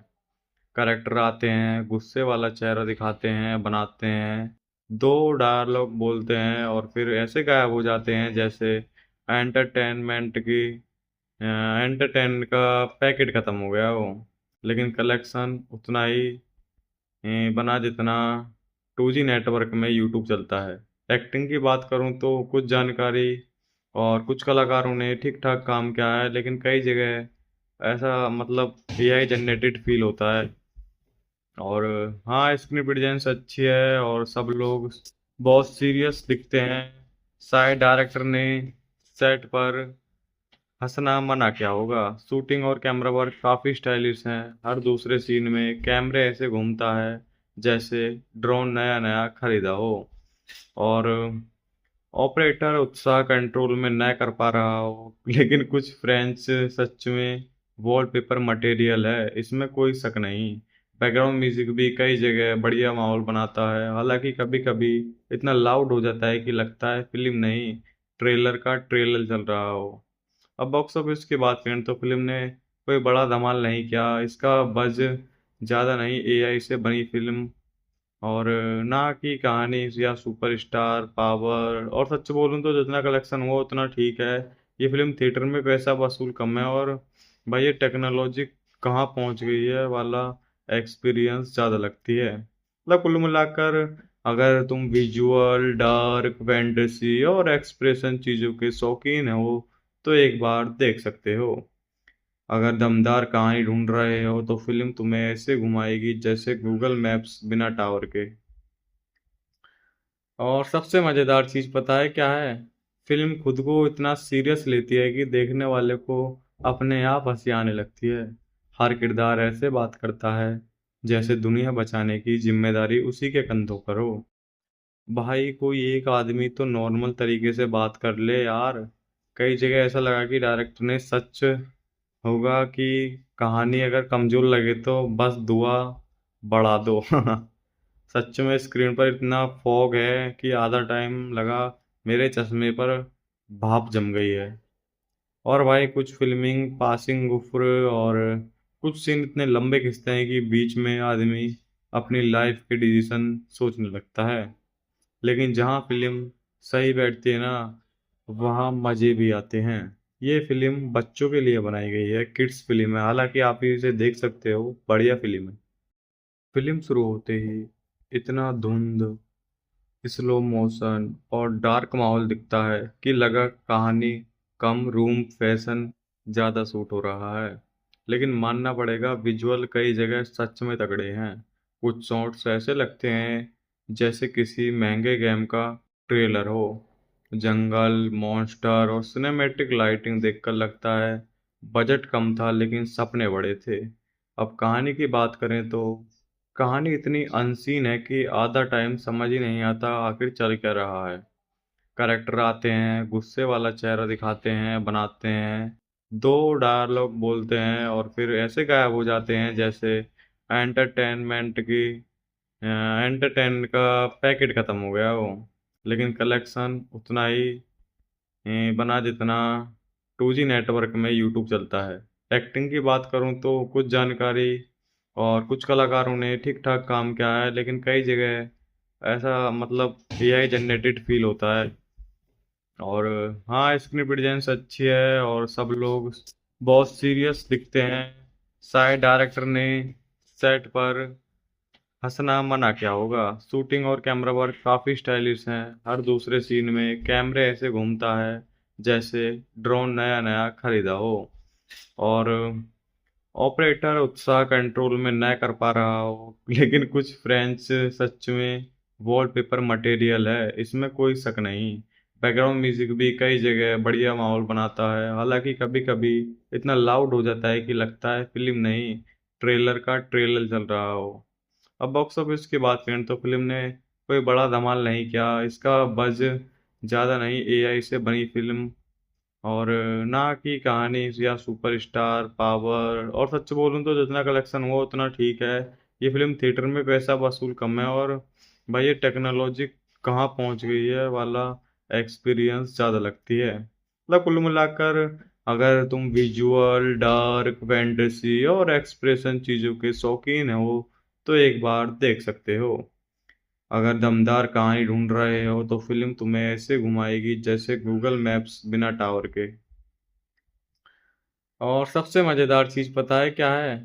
करेक्टर आते हैं, गुस्से वाला चेहरा दिखाते हैं, बनाते हैं, दो डायलॉग बोलते हैं और फिर ऐसे गायब हो जाते हैं जैसे एंटरटेनमेंट की एंटरटेन का पैकेट खत्म हो गया हो। लेकिन कलेक्शन उतना ही बना जितना 2G नेटवर्क में यूट्यूब चलता है। एक्टिंग की बात करूं तो कुछ जानकारी और कुछ कलाकारों ने ठीक ठाक काम किया है, लेकिन कई जगह ऐसा मतलब एआई जनरेटेड फील होता है। और हाँ, स्क्रिप्ट प्रेजेंस अच्छी है और सब लोग बहुत सीरियस दिखते हैं। शायद डायरेक्टर ने सेट पर हंसना मना क्या होगा। शूटिंग और कैमरा वर्क काफी स्टाइलिश है। हर दूसरे सीन में कैमरे ऐसे घूमता है जैसे ड्रोन नया नया खरीदा हो। और ऑपरेटर उत्साह कंट्रोल में न कर पा रहा हो लेकिन कुछ फ्रेंच सच में वॉलपेपर मटेरियल है, इसमें कोई शक नहीं। बैकग्राउंड म्यूजिक भी कई जगह बढ़िया माहौल बनाता है, हालांकि कभी कभी इतना लाउड हो जाता है कि लगता है फिल्म नहीं, ट्रेलर का ट्रेलर चल रहा हो। अब बॉक्स ऑफिस की बात करें तो फिल्म ने कोई बड़ा धमाल नहीं किया। इसका बज ज़्यादा नहीं, एआई से बनी फिल्म और ना कि कहानी या सुपरस्टार पावर। और सच बोलूं तो जितना कलेक्शन हुआ उतना ठीक है। ये फिल्म थिएटर में पैसा वसूल कम है, और भाई ये टेक्नोलॉजी कहाँ पहुंच गई है वाला एक्सपीरियंस ज़्यादा लगती है। मतलब कुल मिलाकर अगर तुम विजुअल डार्क फैंटेसी और एक्सप्रेशन चीज़ों के शौकीन हो तो एक बार देख सकते हो। अगर दमदार कहानी ढूंढ रहे हो तो फिल्म तुम्हें ऐसे घुमाएगी जैसे गूगल मैप्स बिना टावर के। और सबसे मजेदार चीज पता है क्या है? फिल्म खुद को इतना सीरियस लेती है कि देखने वाले को अपने आप हंसी आने लगती है। हर किरदार ऐसे बात करता है जैसे दुनिया बचाने की जिम्मेदारी उसी के कंधों पर हो। भाई कोई एक आदमी तो नॉर्मल तरीके से बात कर ले यार। कई जगह ऐसा लगा कि डायरेक्टर ने सच होगा कि कहानी अगर कमजोर लगे तो बस दुआ बढ़ा दो सच में स्क्रीन पर इतना फॉग है कि आधा टाइम लगा मेरे चश्मे पर भाप जम गई है। और भाई कुछ फिल्मिंग पासिंग गुफ्र और कुछ सीन इतने लंबे खिंचते हैं कि बीच में आदमी अपनी लाइफ के डिसीजन सोचने लगता है। लेकिन जहाँ फिल्म सही बैठती है ना, वहाँ मजे भी आते हैं। ये फिल्म बच्चों के लिए बनाई गई है, किड्स फिल्म है, हालांकि आप इसे देख सकते हो, बढ़िया फिल्म है। फिल्म शुरू होते ही इतना धुंध, स्लो मोशन और डार्क माहौल दिखता है कि लगा कहानी कम, रूम फैशन ज़्यादा सूट हो रहा है। लेकिन मानना पड़ेगा, विजुअल कई जगह सच में तगड़े हैं। कुछ शॉट्स ऐसे लगते हैं जैसे किसी महंगे गेम का ट्रेलर हो। जंगल, मॉन्स्टर और सिनेमैटिक लाइटिंग देखकर लगता है बजट कम था लेकिन सपने बड़े थे। अब कहानी की बात करें तो कहानी इतनी अनसीन है कि आधा टाइम समझ ही नहीं आता आखिर चल क्या रहा है। करेक्टर आते हैं, गुस्से वाला चेहरा दिखाते हैं, बनाते हैं, दो डायलॉग बोलते हैं और फिर ऐसे गायब हो जाते हैं जैसे एंटरटेनमेंट की एंटरटेन का पैकेट खत्म हो गया हो। लेकिन कलेक्शन उतना ही बना जितना 2G नेटवर्क में यूट्यूब चलता है। एक्टिंग की बात करूं तो कुछ जानकारी और कुछ कलाकारों ने ठीक ठाक काम किया है, लेकिन कई जगह ऐसा मतलब एआई जनरेटेड फील होता है। और हाँ, स्क्रिप्ट डिजाइन अच्छी है और सब लोग बहुत सीरियस दिखते हैं। शायद डायरेक्टर ने सेट पर हंसना मना क्या होगा। शूटिंग और कैमरा वर्क काफी स्टाइलिश है। हर दूसरे सीन में कैमरे ऐसे घूमता है जैसे ड्रोन नया नया खरीदा हो, और ऑपरेटर उत्साह कंट्रोल में न कर पा रहा हो। लेकिन कुछ फ्रेंच सच में वॉलपेपर मटेरियल है, इसमें कोई शक नहीं। बैकग्राउंड म्यूजिक भी कई जगह बढ़िया माहौल बनाता है, हालांकि कभी कभी इतना लाउड हो जाता है कि लगता है फिल्म नहीं, ट्रेलर का ट्रेलर चल रहा हो। अब बॉक्स ऑफिस की बात करें तो फिल्म ने कोई बड़ा धमाल नहीं किया। इसका बज ज़्यादा नहीं, एआई से बनी फिल्म और ना की कहानी या सुपरस्टार पावर। और सच बोलूं तो जितना कलेक्शन हुआ उतना ठीक है। ये फिल्म थिएटर में पैसा वसूल कम है, और भाई ये टेक्नोलॉजी कहाँ पहुंच गई है वाला एक्सपीरियंस ज़्यादा लगती है। मतलब कुल मिलाकर अगर तुम विजुअल डार्क फैंटेसी और एक्सप्रेशन चीज़ों के शौकीन हो तो एक बार देख सकते हो। अगर दमदार कहानी ढूंढ रहे हो तो फिल्म तुम्हें ऐसे घुमाएगी जैसे गूगल मैप्स बिना टावर के। और सबसे मजेदार चीज पता है क्या है?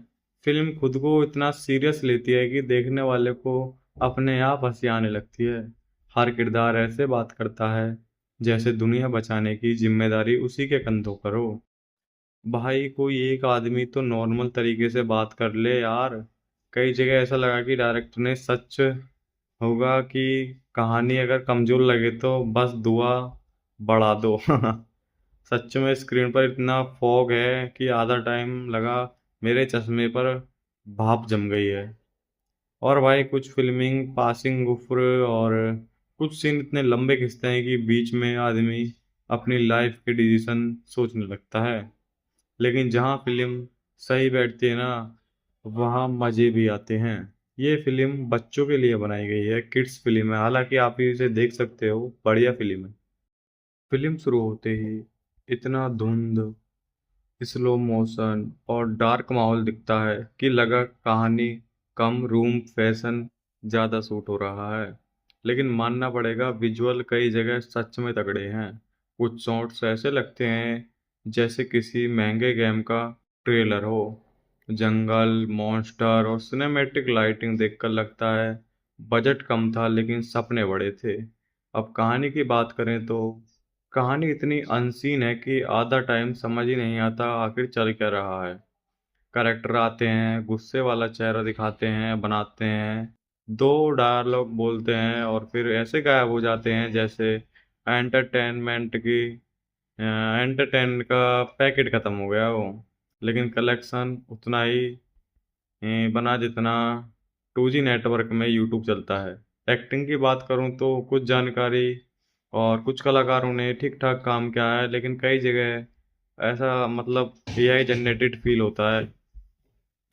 फिल्म खुद को इतना सीरियस लेती है कि देखने वाले को अपने आप हंसी आने लगती है। हर किरदार ऐसे बात करता है जैसे दुनिया बचाने की जिम्मेदारी उसी के कंधों पर हो। भाई कोई एक आदमी तो नॉर्मल तरीके से बात कर ले यार। कई जगह ऐसा लगा कि डायरेक्टर ने सच होगा कि कहानी अगर कमजोर लगे तो बस दुआ बढ़ा दो। सच में स्क्रीन पर इतना फॉग है कि आधा टाइम लगा मेरे चश्मे पर भाप जम गई है। और भाई कुछ फिल्मिंग पासिंग गुफ्र और कुछ सीन इतने लंबे खिंचते हैं कि बीच में आदमी अपनी लाइफ के डिसीजन सोचने लगता है। लेकिन जहाँ फिल्म सही बैठती है ना, वहाँ मजे भी आते हैं। ये फिल्म बच्चों के लिए बनाई गई है, किड्स फिल्म है, हालांकि आप इसे देख सकते हो, बढ़िया फिल्म है। फिल्म शुरू होते ही इतना धुंध, स्लो मोशन और डार्क माहौल दिखता है कि लगा कहानी कम, रूम फैशन ज़्यादा सूट हो रहा है। लेकिन मानना पड़ेगा, विजुअल कई जगह सच में तगड़े हैं। कुछ शॉट्स ऐसे लगते हैं जैसे किसी महंगे गेम का ट्रेलर हो। जंगल, मॉन्स्टर और सिनेमैटिक लाइटिंग देखकर लगता है बजट कम था लेकिन सपने बड़े थे। अब कहानी की बात करें तो कहानी इतनी अनसीन है कि आधा टाइम समझ ही नहीं आता आखिर चल क्या रहा है। करेक्टर आते हैं, गुस्से वाला चेहरा दिखाते हैं, बनाते हैं, दो डायलॉग बोलते हैं और फिर ऐसे गायब हो जाते हैं जैसे एंटरटेनमेंट की एंटरटेन का पैकेट खत्म हो गया हो। लेकिन कलेक्शन उतना ही बना जितना 2G नेटवर्क में यूट्यूब चलता है। एक्टिंग की बात करूं तो कुछ जानकारी और कुछ कलाकारों ने ठीक ठाक काम किया है, लेकिन कई जगह ऐसा मतलब एआई जनरेटेड फील होता है।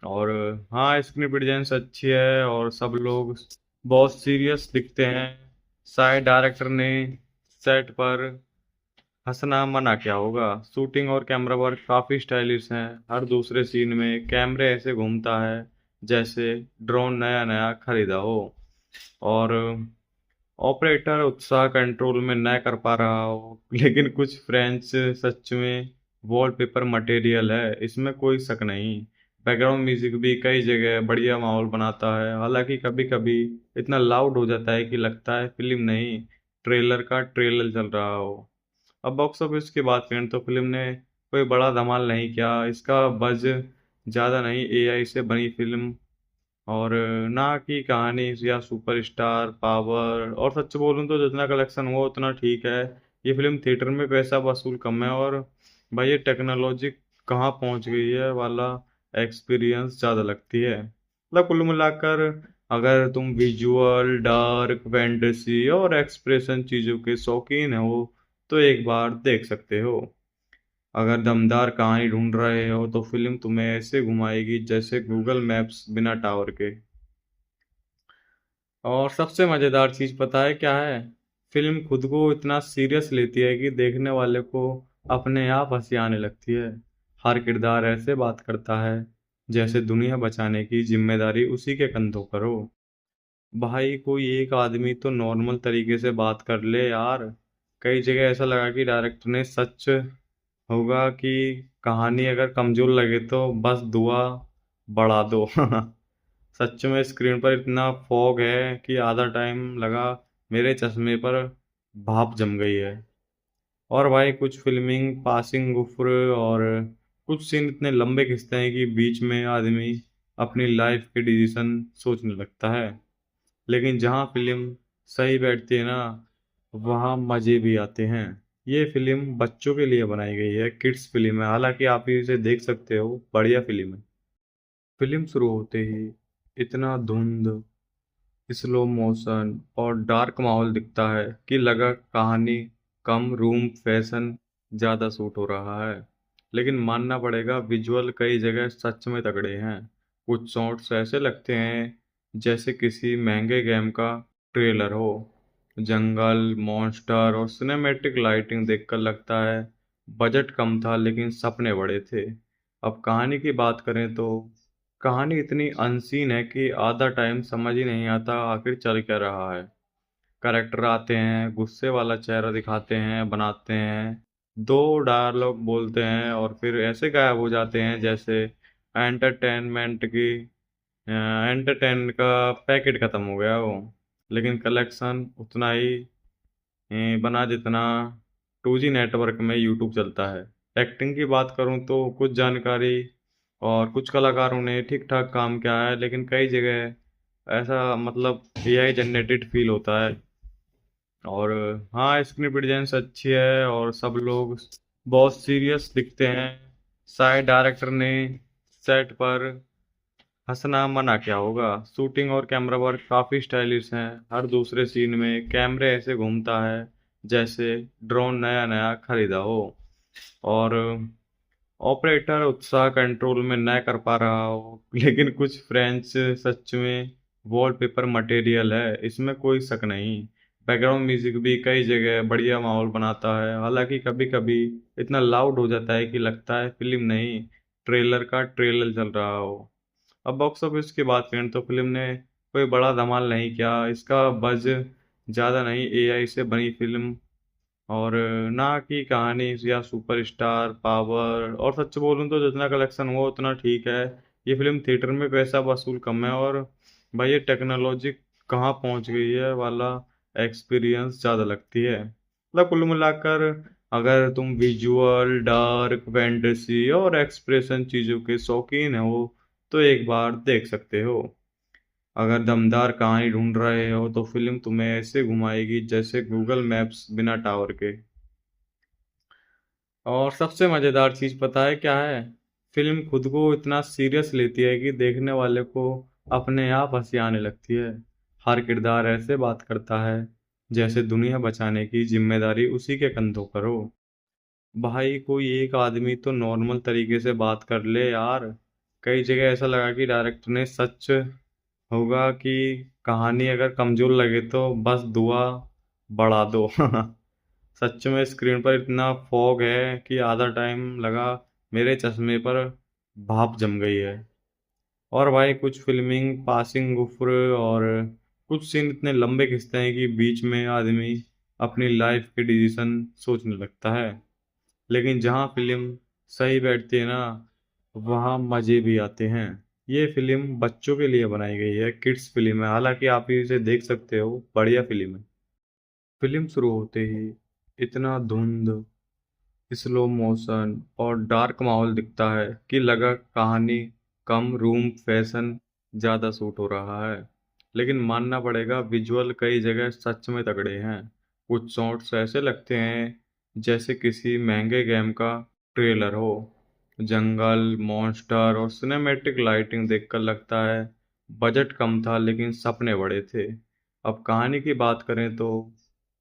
और हाँ, स्क्रिप्ट डिजाइन अच्छी है और सब लोग बहुत सीरियस दिखते हैं। शायद डायरेक्टर ने सेट पर हंसना मना किया होगा। शूटिंग और कैमरा वर्क काफी स्टाइलिश है। हर दूसरे सीन में कैमरे ऐसे घूमता है जैसे ड्रोन नया नया खरीदा हो, और ऑपरेटर उत्साह कंट्रोल में न कर पा रहा हो। लेकिन कुछ फ्रेंच सच में वॉलपेपर मटेरियल है, इसमें कोई शक नहीं। बैकग्राउंड म्यूजिक भी कई जगह बढ़िया माहौल बनाता है, हालांकि कभी कभी इतना लाउड हो जाता है कि लगता है फिल्म नहीं, ट्रेलर का ट्रेलर चल रहा हो। अब बॉक्स ऑफिस की बात करें तो फिल्म ने कोई बड़ा धमाल नहीं किया। इसका बज ज़्यादा नहीं, एआई से बनी फिल्म, और ना कि कहानी या सुपरस्टार पावर। और सच बोलूं तो जितना कलेक्शन हुआ उतना ठीक है। ये फिल्म थिएटर में पैसा वसूल कम है, और भाई ये टेक्नोलॉजी कहाँ पहुंच गई है वाला एक्सपीरियंस ज़्यादा लगती है। मतलब कुल मिलाकर, अगर तुम विजुअल डार्क फैंटेसी और एक्सप्रेशन चीज़ों के शौकीन हो तो एक बार देख सकते हो। अगर दमदार कहानी ढूंढ रहे हो तो फिल्म तुम्हें ऐसे घुमाएगी जैसे गूगल मैप्स बिना टावर के। और सबसे मजेदार चीज पता है क्या है? फिल्म खुद को इतना सीरियस लेती है कि देखने वाले को अपने आप हंसी आने लगती है। हर किरदार ऐसे बात करता है जैसे दुनिया बचाने की जिम्मेदारी उसी के कंधों पर हो। भाई कोई एक आदमी तो नॉर्मल तरीके से बात कर ले यार। कई जगह ऐसा लगा कि डायरेक्टर ने सच होगा कि कहानी अगर कमजोर लगे तो बस दुआ बढ़ा दो। सच में स्क्रीन पर इतना फॉग है कि आधा टाइम लगा मेरे चश्मे पर भाप जम गई है। और भाई कुछ फिल्मिंग पासिंग गुफ्र, और कुछ सीन इतने लंबे खिंचते हैं कि बीच में आदमी अपनी लाइफ के डिसीजन सोचने लगता है। लेकिन जहाँ फिल्म सही बैठती है ना, वहाँ मजे भी आते हैं। ये फिल्म बच्चों के लिए बनाई गई है, किड्स फिल्म है, हालांकि आप इसे देख सकते हो, बढ़िया फिल्म है। फिल्म शुरू होते ही इतना धुंध, स्लो मोशन और डार्क माहौल दिखता है कि लगा कहानी कम, रूम फैशन ज़्यादा सूट हो रहा है। लेकिन मानना पड़ेगा, विजुअल कई जगह सच में तगड़े हैं। कुछ शॉट्स ऐसे लगते हैं जैसे किसी महंगे गेम का ट्रेलर हो। जंगल, मॉन्स्टर और सिनेमैटिक लाइटिंग देखकर लगता है बजट कम था लेकिन सपने बड़े थे। अब कहानी की बात करें तो कहानी इतनी अनसीन है कि आधा टाइम समझ ही नहीं आता आखिर चल क्या रहा है। करेक्टर आते हैं, गुस्से वाला चेहरा दिखाते हैं, बनाते हैं, दो डायलॉग बोलते हैं और फिर ऐसे गायब हो जाते हैं जैसे एंटरटेनमेंट की एंटरटेन का पैकेट खत्म हो गया हो। लेकिन कलेक्शन उतना ही बना जितना 2G नेटवर्क में यूट्यूब चलता है। एक्टिंग की बात करूं तो कुछ जानकारी और कुछ कलाकारों ने ठीक ठाक काम किया है, लेकिन कई जगह ऐसा मतलब एआई जनरेटेड फील होता है। और हाँ, स्क्रीन प्रेजेंस अच्छी है और सब लोग बहुत सीरियस दिखते हैं। शायद डायरेक्टर ने सेट पर हंसना मना किया होगा। शूटिंग और कैमरा वर्क काफी स्टाइलिश है। हर दूसरे सीन में कैमरे ऐसे घूमता है जैसे ड्रोन नया नया खरीदा हो, और ऑपरेटर उत्साह कंट्रोल में न कर पा रहा हो। लेकिन कुछ फ्रेंच सच में वॉलपेपर मटेरियल है, इसमें कोई शक नहीं। बैकग्राउंड म्यूजिक भी कई जगह बढ़िया माहौल बनाता है, हालांकि कभी कभी इतना लाउड हो जाता है कि लगता है फिल्म नहीं, ट्रेलर का ट्रेलर चल रहा हो। अब बॉक्स ऑफिस की बात करें तो फिल्म ने कोई बड़ा धमाल नहीं किया। इसका बज ज़्यादा नहीं, एआई से बनी फिल्म, और ना कि कहानी या सुपरस्टार पावर। और सच बोलूं तो जितना कलेक्शन हुआ उतना ठीक है। ये फिल्म थिएटर में पैसा वसूल कम है, और भाई ये टेक्नोलॉजी कहाँ पहुंच गई है वाला एक्सपीरियंस ज़्यादा लगती है। मतलब कुल मिलाकर, अगर तुम विजुअल डार्क फैंटेसी और एक्सप्रेशन चीज़ों के शौकीन हो तो एक बार देख सकते हो। अगर दमदार कहानी ढूंढ रहे हो तो फिल्म तुम्हें ऐसे घुमाएगी जैसे गूगल मैप्स बिना टावर के। और सबसे मजेदार चीज पता है क्या है? फिल्म खुद को इतना सीरियस लेती है कि देखने वाले को अपने आप हंसी आने लगती है। हर किरदार ऐसे बात करता है जैसे दुनिया बचाने की जिम्मेदारी उसी के कंधों पर हो। भाई कोई एक आदमी तो नॉर्मल तरीके से बात कर ले यार। कई जगह ऐसा लगा कि डायरेक्टर ने सच होगा कि कहानी अगर कमजोर लगे तो बस दुआ बढ़ा दो। सच में स्क्रीन पर इतना फॉग है कि आधा टाइम लगा मेरे चश्मे पर भाप जम गई है। और भाई कुछ फिल्मिंग पासिंग गुफ्र और कुछ सीन इतने लंबे खिंचते हैं कि बीच में आदमी अपनी लाइफ के डिसीजन सोचने लगता है। लेकिन जहाँ फिल्म सही बैठती है ना, वहाँ मजे भी आते हैं। ये फिल्म बच्चों के लिए बनाई गई है, किड्स फिल्म है, हालांकि आप इसे देख सकते हो, बढ़िया फिल्म है। फिल्म शुरू होते ही इतना धुंध, स्लो मोशन और डार्क माहौल दिखता है कि लगा कहानी कम, रूम फैशन ज़्यादा सूट हो रहा है। लेकिन मानना पड़ेगा, विजुअल कई जगह सच में तगड़े हैं। कुछ शॉट्स ऐसे लगते हैं जैसे किसी महंगे गेम का ट्रेलर हो। जंगल, मॉन्स्टर और सिनेमैटिक लाइटिंग देखकर लगता है बजट कम था लेकिन सपने बड़े थे। अब कहानी की बात करें तो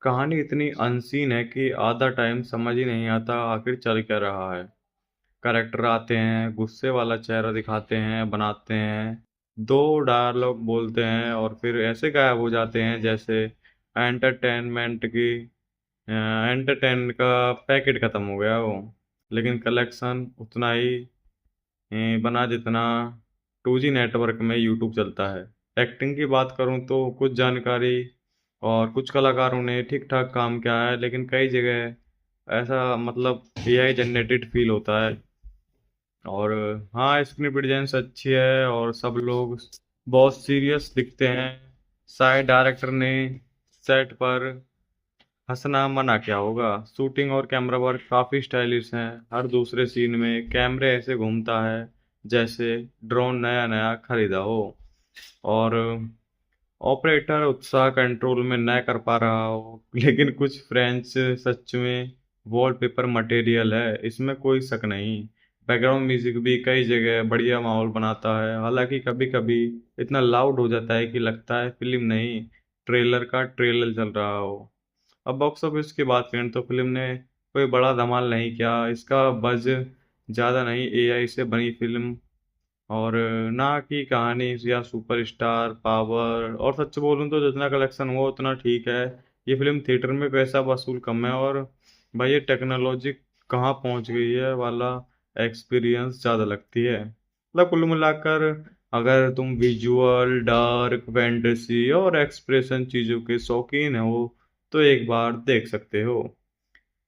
कहानी इतनी अनसीन है कि आधा टाइम समझ ही नहीं आता आखिर चल क्या रहा है। करेक्टर आते हैं, गुस्से वाला चेहरा दिखाते हैं, बनाते हैं, दो डायलॉग बोलते हैं और फिर ऐसे गायब हो जाते हैं जैसे एंटरटेनमेंट की एंटरटेन का पैकेट खत्म हो गया हो। लेकिन कलेक्शन उतना ही बना जितना 2G नेटवर्क में यूट्यूब चलता है। एक्टिंग की बात करूं तो कुछ जानकारी और कुछ कलाकारों ने ठीक ठाक काम किया है, लेकिन कई जगह ऐसा मतलब एआई जनरेटेड फील होता है। और हाँ, स्क्रीन प्रेजेंस अच्छी है और सब लोग बहुत सीरियस दिखते हैं। शायद डायरेक्टर ने सेट पर हंसना मना क्या होगा। शूटिंग और कैमरा वर्क काफी स्टाइलिश है। हर दूसरे सीन में कैमरे ऐसे घूमता है जैसे ड्रोन नया नया खरीदा हो। और ऑपरेटर उत्साह कंट्रोल में न कर पा रहा हो। लेकिन कुछ फ्रेंच सच में वॉलपेपर मटेरियल है, इसमें कोई शक नहीं। बैकग्राउंड म्यूजिक भी कई जगह बढ़िया माहौल बनाता है, हालांकि कभी कभी इतना लाउड हो जाता है कि लगता है फिल्म नहीं, ट्रेलर का ट्रेलर चल रहा हो। अब बॉक्स ऑफिस की बात करें तो फिल्म ने कोई बड़ा धमाल नहीं किया। इसका बज ज़्यादा नहीं, एआई से बनी फिल्म और ना कि कहानी या सुपरस्टार पावर। और सच बोलूं तो जितना कलेक्शन हुआ उतना ठीक है। ये फिल्म थिएटर में पैसा वसूल कम है, और भाई ये टेक्नोलॉजी कहाँ पहुंच गई है वाला एक्सपीरियंस ज़्यादा लगती है। मतलब कुल मिलाकर, अगर तुम विजुअल डार्क फैंटेसी और एक्सप्रेशन चीज़ों के शौकीन हो तो एक बार देख सकते हो।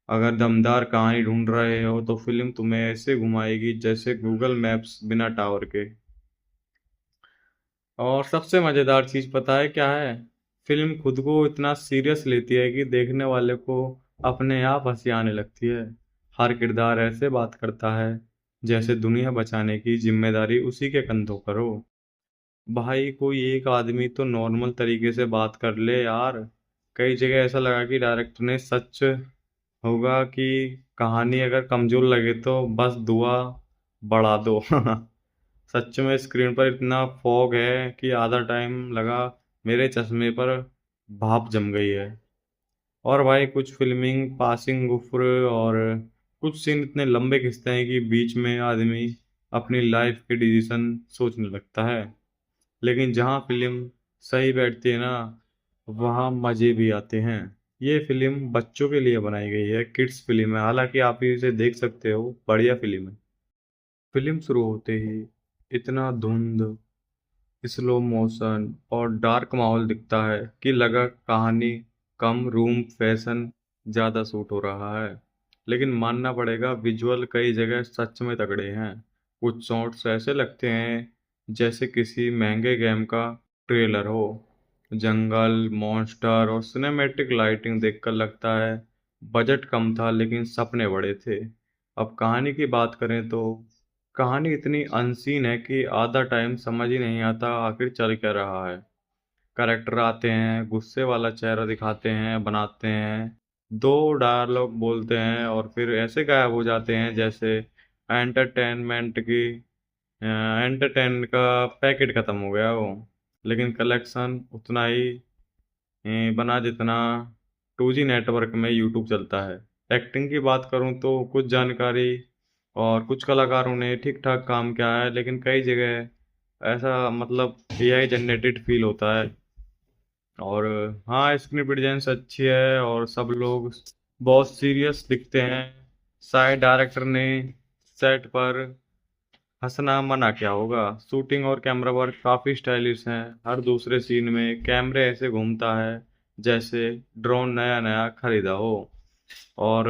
अगर दमदार कहानी ढूंढ रहे हो तो फिल्म तुम्हें ऐसे घुमाएगी जैसे गूगल मैप्स बिना टावर के। और सबसे मजेदार चीज पता है क्या है? फिल्म खुद को इतना सीरियस लेती है कि देखने वाले को अपने आप हंसी आने लगती है। हर किरदार ऐसे बात करता है जैसे दुनिया बचाने की जिम्मेदारी उसी के कंधों पर हो। भाई कोई एक आदमी तो नॉर्मल तरीके से बात कर ले यार। कई जगह ऐसा लगा कि डायरेक्टर ने सच होगा कि कहानी अगर कमजोर लगे तो बस दुआ बढ़ा दो। सच में स्क्रीन पर इतना फॉग है कि आधा टाइम लगा मेरे चश्मे पर भाप जम गई है। और भाई कुछ फिल्मिंग पासिंग गुफ्र और कुछ सीन इतने लंबे खिंचते हैं कि बीच में आदमी अपनी लाइफ के डिसीजन सोचने लगता है। लेकिन जहाँ फिल्म सही बैठती है ना, वहाँ मजे भी आते हैं। ये फिल्म बच्चों के लिए बनाई गई है, किड्स फिल्म है, हालांकि आप इसे देख सकते हो, बढ़िया फिल्म है। फिल्म शुरू होते ही इतना धुंध, स्लो मोशन और डार्क माहौल दिखता है कि लगा कहानी कम, रूम फैशन ज़्यादा सूट हो रहा है। लेकिन मानना पड़ेगा, विजुअल कई जगह सच में तगड़े हैं। कुछ शॉट्स ऐसे लगते हैं जैसे किसी महंगे गेम का ट्रेलर हो। जंगल, मॉन्स्टर और सिनेमैटिक लाइटिंग देखकर लगता है बजट कम था लेकिन सपने बड़े थे। अब कहानी की बात करें तो कहानी इतनी अनसीन है कि आधा टाइम समझ ही नहीं आता आखिर चल क्या रहा है। करेक्टर आते हैं, गुस्से वाला चेहरा दिखाते हैं, बनाते हैं, दो डायलॉग बोलते हैं और फिर ऐसे गायब हो जाते हैं जैसे एंटरटेनमेंट की एंटरटेन का पैकेट खत्म हो गया हो। लेकिन कलेक्शन उतना ही बना जितना 2G नेटवर्क में यूट्यूब चलता है। एक्टिंग की बात करूं तो कुछ जानकारी और कुछ कलाकारों ने ठीक ठाक काम किया है, लेकिन कई जगह ऐसा मतलब एआई जनरेटेड फील होता है। और हाँ, स्क्रीन प्रेजेंस अच्छी है और सब लोग बहुत सीरियस दिखते हैं। शायद डायरेक्टर ने सेट पर हंसना मना किया होगा। शूटिंग और कैमरा वर्क काफी स्टाइलिश है। हर दूसरे सीन में कैमरे ऐसे घूमता है जैसे ड्रोन नया नया खरीदा हो। और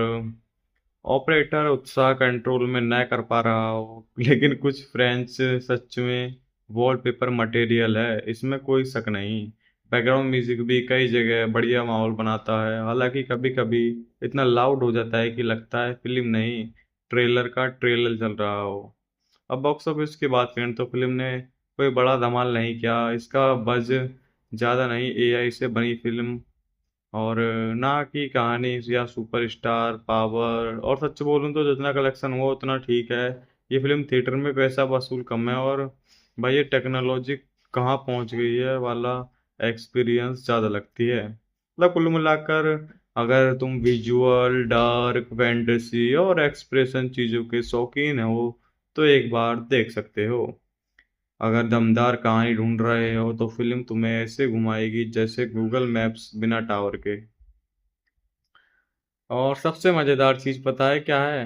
ऑपरेटर उत्साह कंट्रोल में न कर पा रहा हो लेकिन कुछ फ्रेंच सच में वॉलपेपर मटेरियल है, इसमें कोई शक नहीं। बैकग्राउंड म्यूजिक भी कई जगह बढ़िया माहौल बनाता है, हालांकि कभी कभी इतना लाउड हो जाता है कि लगता है फिल्म नहीं, ट्रेलर का ट्रेलर चल रहा हो। अब बॉक्स ऑफिस की बात करें तो फिल्म ने कोई बड़ा धमाल नहीं किया। इसका बज ज़्यादा नहीं, एआई से बनी फिल्म और ना कि कहानी या सुपरस्टार पावर। और सच बोलूं तो जितना कलेक्शन हुआ उतना ठीक है। ये फिल्म थिएटर में पैसा वसूल कम है और भाई ये टेक्नोलॉजी कहाँ पहुंच गई है वाला एक्सपीरियंस ज़्यादा लगती है। मतलब कुल मिलाकर अगर तुम विजुअल डार्क फैंटेसी और एक्सप्रेशन चीज़ों के शौकीन हो तो एक बार देख सकते हो। अगर दमदार कहानी ढूंढ रहे हो तो फिल्म तुम्हें ऐसे घुमाएगी जैसे गूगल मैप्स बिना टावर के। और सबसे मजेदार चीज पता है क्या है?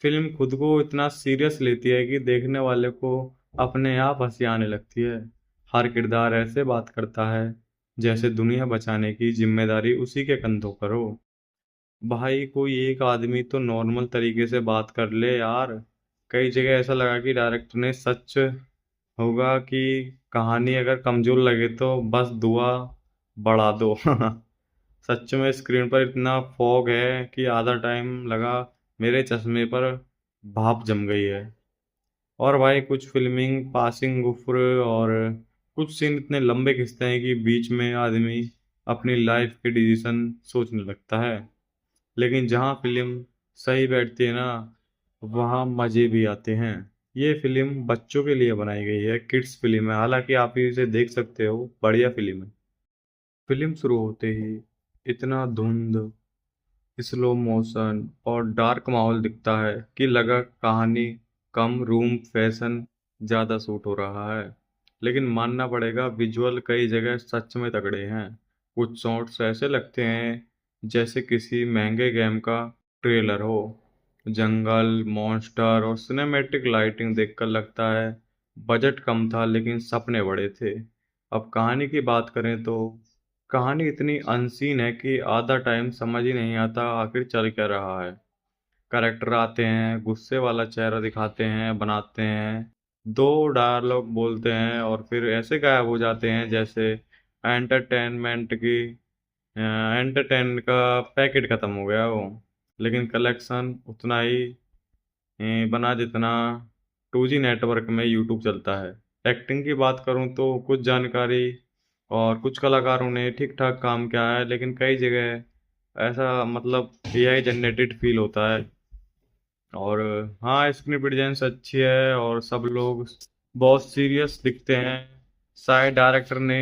फिल्म खुद को इतना सीरियस लेती है कि देखने वाले को अपने आप हंसी आने लगती है। हर किरदार ऐसे बात करता है जैसे दुनिया बचाने की जिम्मेदारी उसी के कंधों पर हो। भाई कोई एक आदमी तो नॉर्मल तरीके से बात कर ले यार। कई जगह ऐसा लगा कि डायरेक्टर ने सच होगा कि कहानी अगर कमजोर लगे तो बस दुआ बढ़ा दो सच में स्क्रीन पर इतना फॉग है कि आधा टाइम लगा मेरे चश्मे पर भाप जम गई है। और भाई कुछ फिल्मिंग पासिंग गुफ्र और कुछ सीन इतने लंबे खिंचते हैं कि बीच में आदमी अपनी लाइफ के डिसीजन सोचने लगता है। लेकिन जहाँ फिल्म सही बैठती है ना, वहाँ मजे भी आते हैं। ये फिल्म बच्चों के लिए बनाई गई है, किड्स फिल्म है, हालांकि आप इसे देख सकते हो, बढ़िया फिल्म है। फिल्म शुरू होते ही इतना धुंध, स्लो मोशन और डार्क माहौल दिखता है कि लगा कहानी कम रूम फैशन ज़्यादा सूट हो रहा है। लेकिन मानना पड़ेगा विजुअल कई जगह सच में तगड़े हैं। कुछ शॉट्स ऐसे लगते हैं जैसे किसी महंगे गेम का ट्रेलर हो। जंगल मॉन्स्टर और सिनेमैटिक लाइटिंग देखकर लगता है बजट कम था लेकिन सपने बड़े थे। अब कहानी की बात करें तो कहानी इतनी अनसीन है कि आधा टाइम समझ ही नहीं आता आखिर चल क्या रहा है। कैरेक्टर आते हैं, गुस्से वाला चेहरा दिखाते हैं, बनाते हैं, दो डायलॉग बोलते हैं और फिर ऐसे गायब हो जाते हैं जैसे एंटरटेनमेंट की एंटरटेन का पैकेट खत्म हो गया हो। लेकिन कलेक्शन उतना ही बना जितना 2G नेटवर्क में यूट्यूब चलता है। एक्टिंग की बात करूं तो कुछ जानकारी और कुछ कलाकारों ने ठीक ठाक काम किया है, लेकिन कई जगह ऐसा मतलब एआई जनरेटेड फील होता है। और हाँ, स्क्रीन प्रेजेंस अच्छी है और सब लोग बहुत सीरियस दिखते हैं। शायद डायरेक्टर ने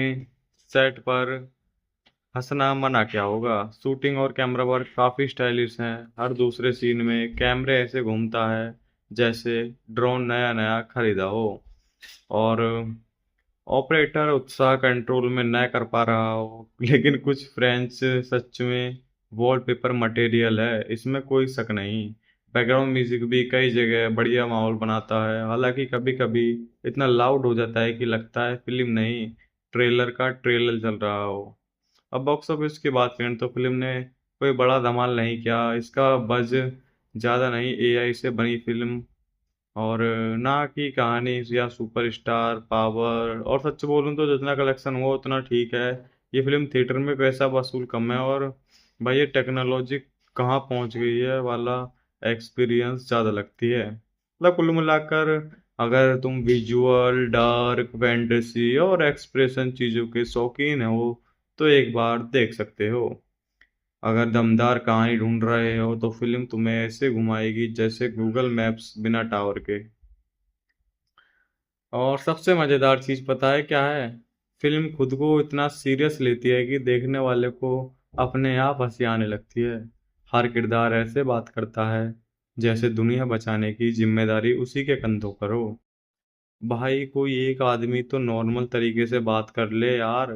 सेट पर हंसना मना किया होगा। शूटिंग और कैमरा वर्क काफी स्टाइलिश है। हर दूसरे सीन में कैमरे ऐसे घूमता है जैसे ड्रोन नया नया खरीदा हो। और ऑपरेटर उत्साह कंट्रोल में न कर पा रहा हो लेकिन कुछ फ्रेंच सच में वॉलपेपर मटेरियल है, इसमें कोई शक नहीं। बैकग्राउंड म्यूजिक भी कई जगह बढ़िया माहौल बनाता है, हालांकि कभी कभी इतना लाउड हो जाता है कि लगता है फिल्म नहीं, ट्रेलर का ट्रेलर चल रहा हो। अब बॉक्स ऑफिस की बात करें तो फिल्म ने कोई बड़ा धमाल नहीं किया। इसका बज ज़्यादा नहीं, एआई से बनी फिल्म और ना कि कहानी या सुपरस्टार पावर। और सच बोलूं तो जितना कलेक्शन हुआ उतना ठीक है। ये फिल्म थिएटर में पैसा वसूल कम है और भाई ये टेक्नोलॉजी कहाँ पहुंच गई है वाला एक्सपीरियंस ज़्यादा लगती है। मतलब कुल मिलाकर अगर तुम विजुअल डार्क फैंटेसी और एक्सप्रेशन चीज़ों के शौकीन हो तो एक बार देख सकते हो। अगर दमदार कहानी ढूंढ रहे हो तो फिल्म तुम्हें ऐसे घुमाएगी जैसे गूगल मैप्स बिना टावर के। और सबसे मजेदार चीज पता है क्या है? फिल्म खुद को इतना सीरियस लेती है कि देखने वाले को अपने आप हंसी आने लगती है। हर किरदार ऐसे बात करता है जैसे दुनिया बचाने की जिम्मेदारी उसी के कंधों पर हो। भाई कोई एक आदमी तो नॉर्मल तरीके से बात कर ले यार।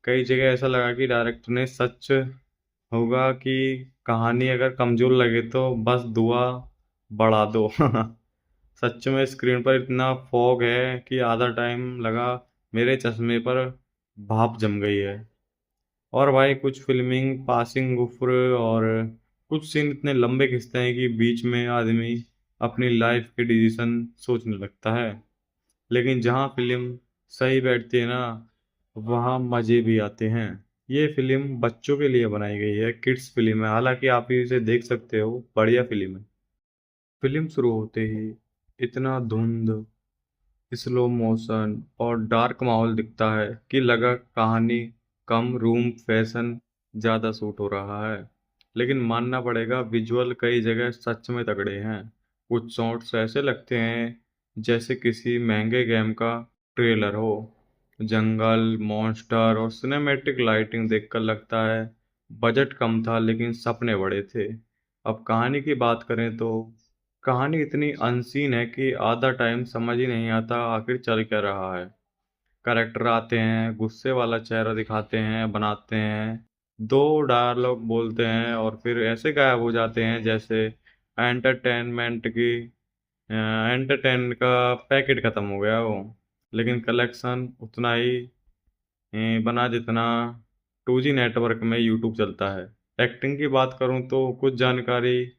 कई जगह ऐसा लगा कि डायरेक्टर ने सच होगा कि कहानी अगर कमजोर लगे तो बस दुआ बढ़ा दो। सच में स्क्रीन पर इतना फॉग है कि आधा टाइम लगा मेरे चश्मे पर भाप जम गई है। और भाई कुछ फिल्मिंग पासिंग गुफ्र और कुछ सीन इतने लंबे खिंचते हैं कि बीच में आदमी अपनी लाइफ के डिसीजन सोचने लगता है। लेकिन जहाँ फिल्म सही बैठती है ना, वहाँ मजे भी आते हैं। ये फिल्म बच्चों के लिए बनाई गई है, किड्स फिल्म है, हालांकि आप इसे देख सकते हो, बढ़िया फिल्म है। फिल्म शुरू होते ही इतना धुंध, स्लो मोशन और डार्क माहौल दिखता है कि लगा कहानी कम, रूम फैशन ज़्यादा सूट हो रहा है। लेकिन मानना पड़ेगा, विजुअल कई जगह सच में तगड़े हैं। कुछ शॉट्स ऐसे लगते हैं जैसे किसी महंगे गेम का ट्रेलर हो। जंगल, मॉन्स्टर और सिनेमैटिक लाइटिंग देखकर लगता है बजट कम था लेकिन सपने बड़े थे। अब कहानी की बात करें तो कहानी इतनी अनसीन है कि आधा टाइम समझ ही नहीं आता आखिर चल क्या रहा है। करेक्टर आते हैं, गुस्से वाला चेहरा दिखाते हैं, बनाते हैं, दो डायलॉग बोलते हैं और फिर ऐसे गायब हो जाते हैं जैसे एंटरटेनमेंट की एंटरटेन का पैकेट खत्म हो गया हो। लेकिन कलेक्शन उतना ही बना जितना 2G नेटवर्क में यूट्यूब चलता है। एक्टिंग की बात करूं तो कुछ जानकारी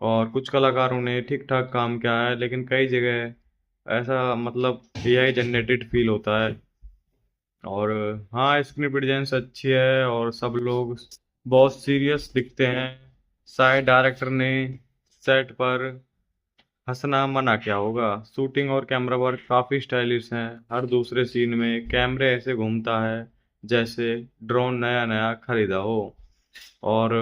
और कुछ कलाकारों ने ठीक ठाक काम किया है, लेकिन कई जगह ऐसा मतलब एआई जनरेटेड फील होता है। और हाँ, स्क्रिप्ट डिजाइन अच्छी है और सब लोग बहुत सीरियस दिखते हैं। शायद डायरेक्टर ने सेट पर हंसना मना क्या होगा। शूटिंग और कैमरा वर्क काफी स्टाइलिश है। हर दूसरे सीन में कैमरे ऐसे घूमता है जैसे ड्रोन नया नया खरीदा हो। और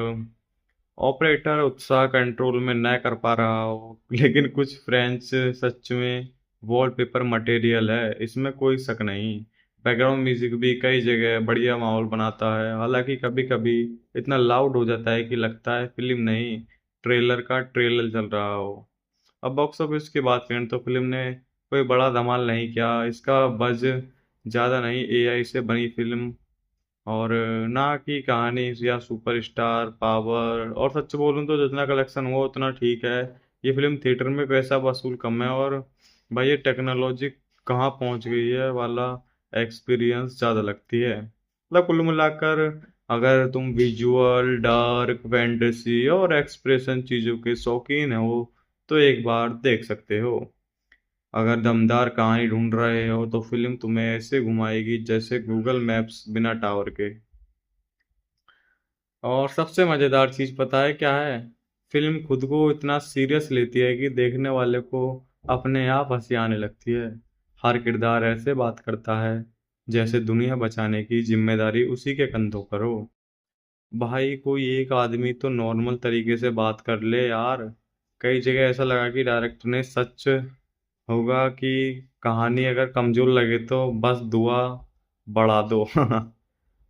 ऑपरेटर उत्साह कंट्रोल में न कर पा रहा हो। लेकिन कुछ फ्रेंच सच में वॉलपेपर मटेरियल है, इसमें कोई शक नहीं। बैकग्राउंड म्यूजिक भी कई जगह बढ़िया माहौल बनाता है, हालांकि कभी कभी इतना लाउड हो जाता है कि लगता है फिल्म नहीं, ट्रेलर का ट्रेलर चल रहा हो। अब बॉक्स ऑफिस की बात करें तो फिल्म ने कोई बड़ा धमाल नहीं किया। इसका बज ज़्यादा नहीं, एआई से बनी फिल्म और ना की कहानी या सुपरस्टार पावर। और सच बोलूं तो जितना कलेक्शन हुआ उतना ठीक है। ये फिल्म थिएटर में पैसा वसूल कम है और भाई ये टेक्नोलॉजी कहाँ पहुंच गई है वाला एक्सपीरियंस ज़्यादा लगती है। मतलब कुल मिलाकर अगर तुम विजुअल डार्क फैंटेसी और एक्सप्रेशन चीज़ों के शौकीन हो तो एक बार देख सकते हो। अगर दमदार कहानी ढूंढ रहे हो तो फिल्म तुम्हें ऐसे घुमाएगी जैसे गूगल मैप्स बिना टावर के। और सबसे मजेदार चीज पता है क्या है? फिल्म खुद को इतना सीरियस लेती है कि देखने वाले को अपने आप हंसी आने लगती है। हर किरदार ऐसे बात करता है जैसे दुनिया बचाने की जिम्मेदारी उसी के कंधों पर हो। भाई कोई एक आदमी तो नॉर्मल तरीके से बात कर ले यार। कई जगह ऐसा लगा कि डायरेक्टर ने सच होगा कि कहानी अगर कमजोर लगे तो बस दुआ बढ़ा दो।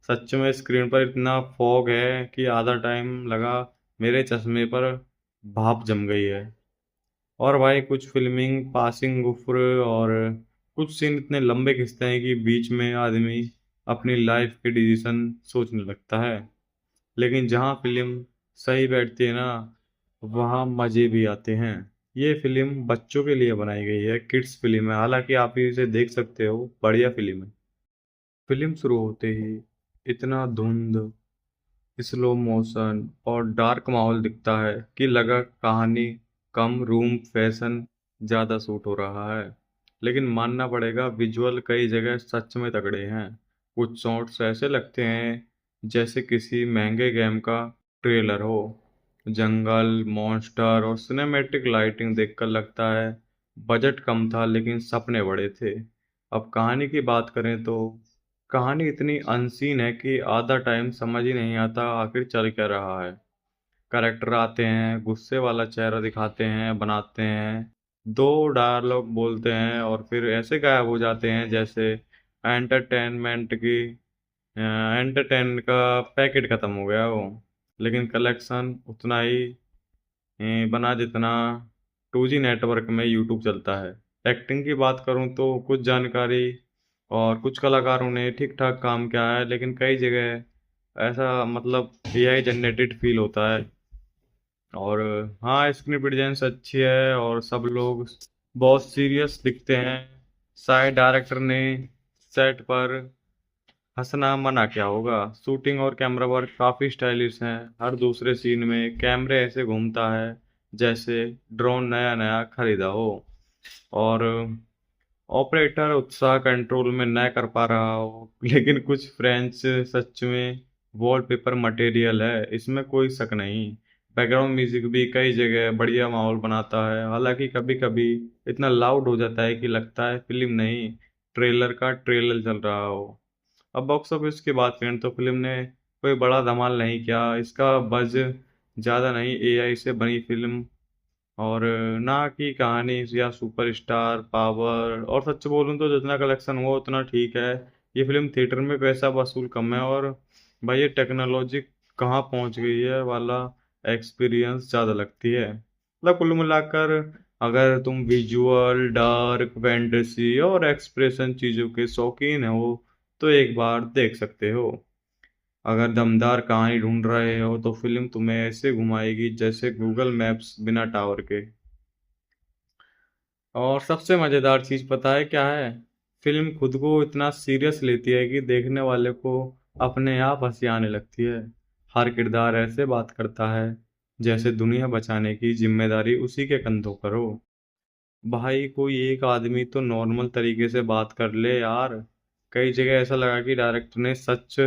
सच में स्क्रीन पर इतना फॉग है कि आधा टाइम लगा मेरे चश्मे पर भाप जम गई है। और भाई कुछ फिल्मिंग पासिंग गुफ्र और कुछ सीन इतने लंबे खिंचते हैं कि बीच में आदमी अपनी लाइफ के डिसीजन सोचने लगता है। लेकिन जहाँ फिल्म सही बैठती है ना, वहाँ मजे भी आते हैं। ये फिल्म बच्चों के लिए बनाई गई है, किड्स फिल्म है, हालांकि आप इसे देख सकते हो, बढ़िया फिल्म है। फिल्म शुरू होते ही इतना धुंध, स्लो मोशन और डार्क माहौल दिखता है कि लगा कहानी कम, रूम फैशन ज़्यादा सूट हो रहा है। लेकिन मानना पड़ेगा, विजुअल कई जगह सच में तगड़े हैं। कुछ शॉट्स ऐसे लगते हैं जैसे किसी महंगे गेम का ट्रेलर हो। जंगल, मॉन्स्टर और सिनेमैटिक लाइटिंग देखकर लगता है बजट कम था लेकिन सपने बड़े थे। अब कहानी की बात करें तो कहानी इतनी अनसीन है कि आधा टाइम समझ ही नहीं आता आखिर चल क्या रहा है। करेक्टर आते हैं, गुस्से वाला चेहरा दिखाते हैं, बनाते हैं, दो डायलॉग बोलते हैं और फिर ऐसे गायब हो जाते हैं जैसे एंटरटेनमेंट की एंटरटेन का पैकेट खत्म हो गया हो। लेकिन कलेक्शन उतना ही बना जितना 2G नेटवर्क में यूट्यूब चलता है। एक्टिंग की बात करूँ तो कुछ जानकारी और कुछ कलाकारों ने ठीक ठाक काम किया है, लेकिन कई जगह ऐसा मतलब एआई जनरेटेड फील होता है। और हाँ, स्क्रीन प्रेजेंस अच्छी है और सब लोग बहुत सीरियस दिखते हैं। शायद डायरेक्टर ने सेट पर हंसना मना किया होगा। शूटिंग और कैमरा वर्क काफी स्टाइलिश है। हर दूसरे सीन में कैमरे ऐसे घूमता है जैसे ड्रोन नया नया खरीदा हो। और ऑपरेटर उत्साह कंट्रोल में न कर पा रहा हो लेकिन कुछ फ्रेंच सच में वॉलपेपर मटेरियल है, इसमें कोई शक नहीं। बैकग्राउंड म्यूजिक भी कई जगह बढ़िया माहौल बनाता है, हालांकि कभी कभी इतना लाउड हो जाता है कि लगता है फिल्म नहीं, ट्रेलर का ट्रेलर चल रहा हो। अब बॉक्स ऑफिस की बात करें तो फिल्म ने कोई बड़ा धमाल नहीं किया। इसका बज ज़्यादा नहीं, एआई से बनी फिल्म और ना कि कहानी या सुपरस्टार पावर। और सच बोलूं तो जितना कलेक्शन हुआ उतना ठीक है। ये फिल्म थिएटर में पैसा वसूल कम है, और भाई ये टेक्नोलॉजी कहाँ पहुंच गई है वाला एक्सपीरियंस ज़्यादा लगती है। मतलब कुल मिलाकर अगर तुम विजुअल डार्क फैंटेसी और एक्सप्रेशन चीज़ों के शौकीन हो तो एक बार देख सकते हो। अगर दमदार कहानी ढूंढ रहे हो तो फिल्म तुम्हें ऐसे घुमाएगी जैसे गूगल मैप्स बिना टावर के। और सबसे मजेदार चीज पता है क्या है? फिल्म खुद को इतना सीरियस लेती है कि देखने वाले को अपने आप हंसी आने लगती है। हर किरदार ऐसे बात करता है जैसे दुनिया बचाने की जिम्मेदारी उसी के कंधों पर हो। भाई कोई एक आदमी तो नॉर्मल तरीके से बात कर ले यार। कई जगह ऐसा लगा कि डायरेक्टर ने सच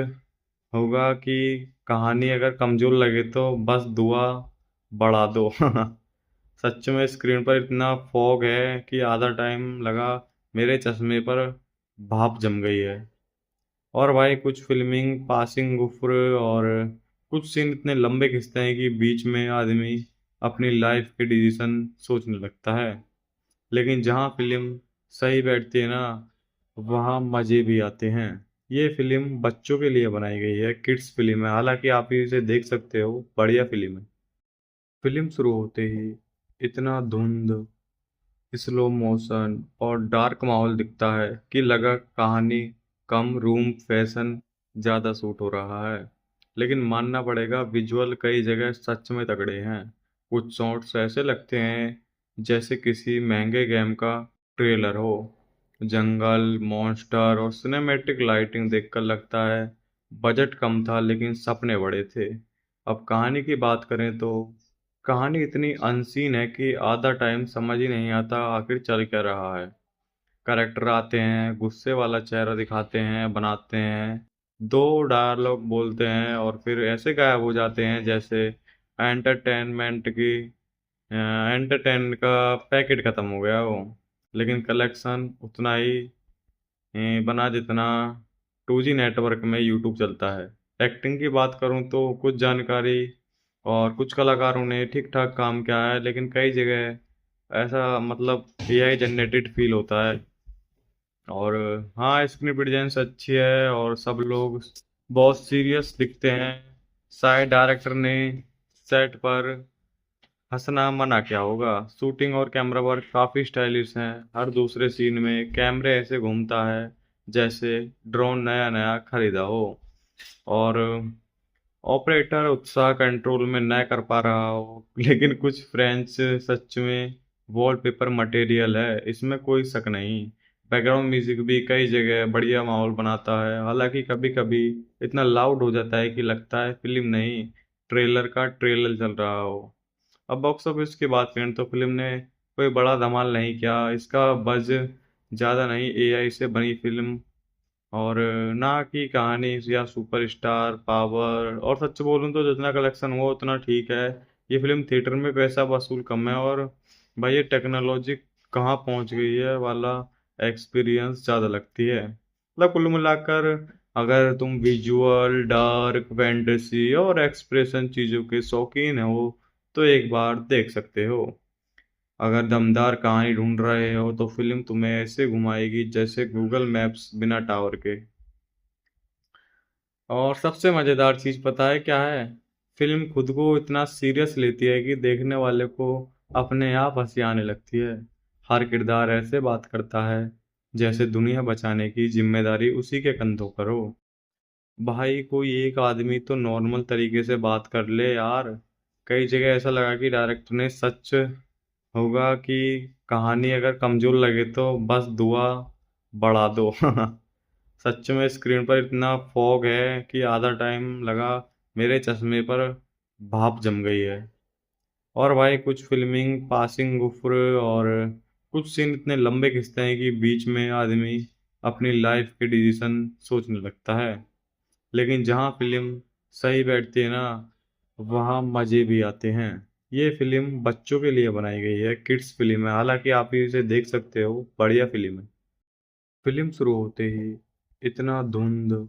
होगा कि कहानी अगर कमजोर लगे तो बस दुआ बढ़ा दो। सच में स्क्रीन पर इतना फॉग है कि आधा टाइम लगा मेरे चश्मे पर भाप जम गई है। और भाई कुछ फिल्मिंग पासिंग गुफ्र और कुछ सीन इतने लंबे खिंचते हैं कि बीच में आदमी अपनी लाइफ के डिसीजन सोचने लगता है। लेकिन जहाँ फिल्म सही बैठती है ना, वहाँ मजे भी आते हैं। ये फिल्म बच्चों के लिए बनाई गई है, किड्स फिल्म है, हालांकि आप इसे देख सकते हो, बढ़िया फिल्म है। फिल्म शुरू होते ही इतना धुंध, स्लो मोशन और डार्क माहौल दिखता है कि लगा कहानी कम, रूम फैशन ज़्यादा सूट हो रहा है। लेकिन मानना पड़ेगा विजुअल कई जगह सच में तगड़े हैं। कुछ शॉट्स ऐसे लगते हैं जैसे किसी महंगे गेम का ट्रेलर हो। जंगल मॉन्स्टर और सिनेमैटिक लाइटिंग देखकर लगता है बजट कम था लेकिन सपने बड़े थे। अब कहानी की बात करें तो कहानी इतनी अनसीन है कि आधा टाइम समझ ही नहीं आता आखिर चल क्या रहा है। करेक्टर आते हैं, गुस्से वाला चेहरा दिखाते हैं, बनाते हैं, दो डायलॉग बोलते हैं और फिर ऐसे गायब हो जाते हैं जैसे एंटरटेनमेंट की एंटरटेन का पैकेट खत्म हो गया हो। लेकिन कलेक्शन उतना ही बना जितना 2G नेटवर्क में यूट्यूब चलता है। एक्टिंग की बात करूं तो कुछ जानकारी और कुछ कलाकारों ने ठीक ठाक काम किया है, लेकिन कई जगह ऐसा मतलब एआई जनरेटेड फील होता है। और हाँ, स्क्रीन प्रेजेंस अच्छी है और सब लोग बहुत सीरियस दिखते हैं। शायद डायरेक्टर ने सेट पर हंसना मना किया होगा। शूटिंग और कैमरा वर्क काफी स्टाइलिश है। हर दूसरे सीन में कैमरे ऐसे घूमता है जैसे ड्रोन नया नया खरीदा हो। और ऑपरेटर उत्साह कंट्रोल में न कर पा रहा हो लेकिन कुछ फ्रेंच सच में वॉलपेपर मटेरियल है, इसमें कोई शक नहीं। बैकग्राउंड म्यूजिक भी कई जगह बढ़िया माहौल बनाता है, हालांकि कभी कभी इतना लाउड हो जाता है कि लगता है फिल्म नहीं, ट्रेलर का ट्रेलर चल रहा हो। अब बॉक्स ऑफिस की बात करें तो फिल्म ने कोई बड़ा धमाल नहीं किया। इसका बज ज़्यादा नहीं, एआई से बनी फिल्म और ना कि कहानी या सुपरस्टार पावर। और सच बोलूं तो जितना कलेक्शन हुआ उतना ठीक है। ये फिल्म थिएटर में पैसा वसूल कम है, और भाई ये टेक्नोलॉजी कहाँ पहुंच गई है वाला एक्सपीरियंस ज़्यादा लगती है। मतलब कुल मिलाकर अगर तुम विजुअल डार्क फैंटेसी और एक्सप्रेशन चीज़ों के शौकीन हो तो एक बार देख सकते हो। अगर दमदार कहानी ढूंढ रहे हो तो फिल्म तुम्हें ऐसे घुमाएगी जैसे गूगल मैप्स बिना टावर के। और सबसे मजेदार चीज पता है क्या है? फिल्म खुद को इतना सीरियस लेती है कि देखने वाले को अपने आप हंसी आने लगती है। हर किरदार ऐसे बात करता है जैसे दुनिया बचाने की जिम्मेदारी उसी के कंधों पर हो। भाई कोई एक आदमी तो नॉर्मल तरीके से बात कर ले यार। कई जगह ऐसा लगा कि डायरेक्टर ने सच होगा कि कहानी अगर कमजोर लगे तो बस दुआ बढ़ा दो। सच में स्क्रीन पर इतना फॉग है कि आधा टाइम लगा मेरे चश्मे पर भाप जम गई है। और भाई कुछ फिल्मिंग पासिंग गुफ्र और कुछ सीन इतने लंबे खिंचते हैं कि बीच में आदमी अपनी लाइफ के डिसीजन सोचने लगता है। लेकिन जहाँ फिल्म सही बैठती है ना, वहाँ मजे भी आते हैं। ये फिल्म बच्चों के लिए बनाई गई है, किड्स फिल्म है, हालांकि आप इसे देख सकते हो, बढ़िया फिल्म है। फिल्म शुरू होते ही इतना धुंध,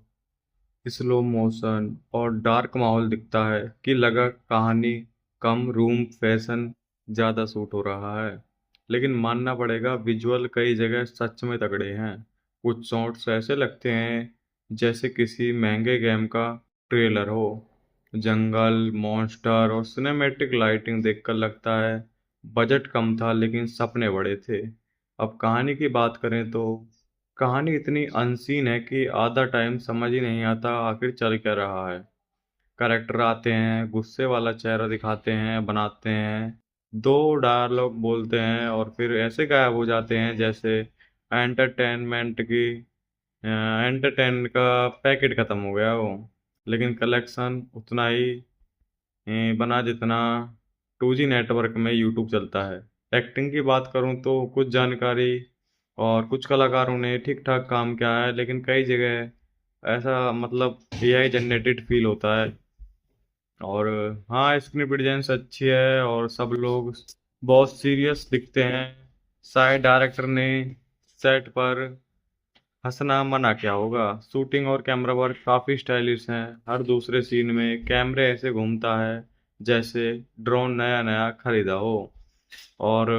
स्लो मोशन और डार्क माहौल दिखता है कि लगा कहानी कम, रूम फैशन ज़्यादा सूट हो रहा है। लेकिन मानना पड़ेगा, विजुअल कई जगह सच में तगड़े हैं। कुछ शॉट्स ऐसे लगते हैं जैसे किसी महंगे गेम का ट्रेलर हो। जंगल, मॉन्स्टर और सिनेमैटिक लाइटिंग देखकर लगता है बजट कम था लेकिन सपने बड़े थे। अब कहानी की बात करें तो कहानी इतनी अनसीन है कि आधा टाइम समझ ही नहीं आता आखिर चल क्या रहा है। करेक्टर आते हैं, गुस्से वाला चेहरा दिखाते हैं, बनाते हैं, दो डायलॉग बोलते हैं और फिर ऐसे गायब हो जाते हैं जैसे एंटरटेनमेंट की एंटरटेन का पैकेट खत्म हो गया हो। लेकिन कलेक्शन उतना ही बना जितना 2G नेटवर्क में यूट्यूब चलता है। एक्टिंग की बात करूं तो कुछ जानकारी और कुछ कलाकारों ने ठीक ठाक काम किया है, लेकिन कई जगह ऐसा मतलब AI जनरेटेड फील होता है। और हाँ, स्क्रीन प्रेजेंस अच्छी है और सब लोग बहुत सीरियस दिखते हैं। शायद डायरेक्टर ने सेट पर हंसना मना क्या होगा। शूटिंग और कैमरा वर्क काफी स्टाइलिश है। हर दूसरे सीन में कैमरे ऐसे घूमता है जैसे ड्रोन नया नया खरीदा हो। और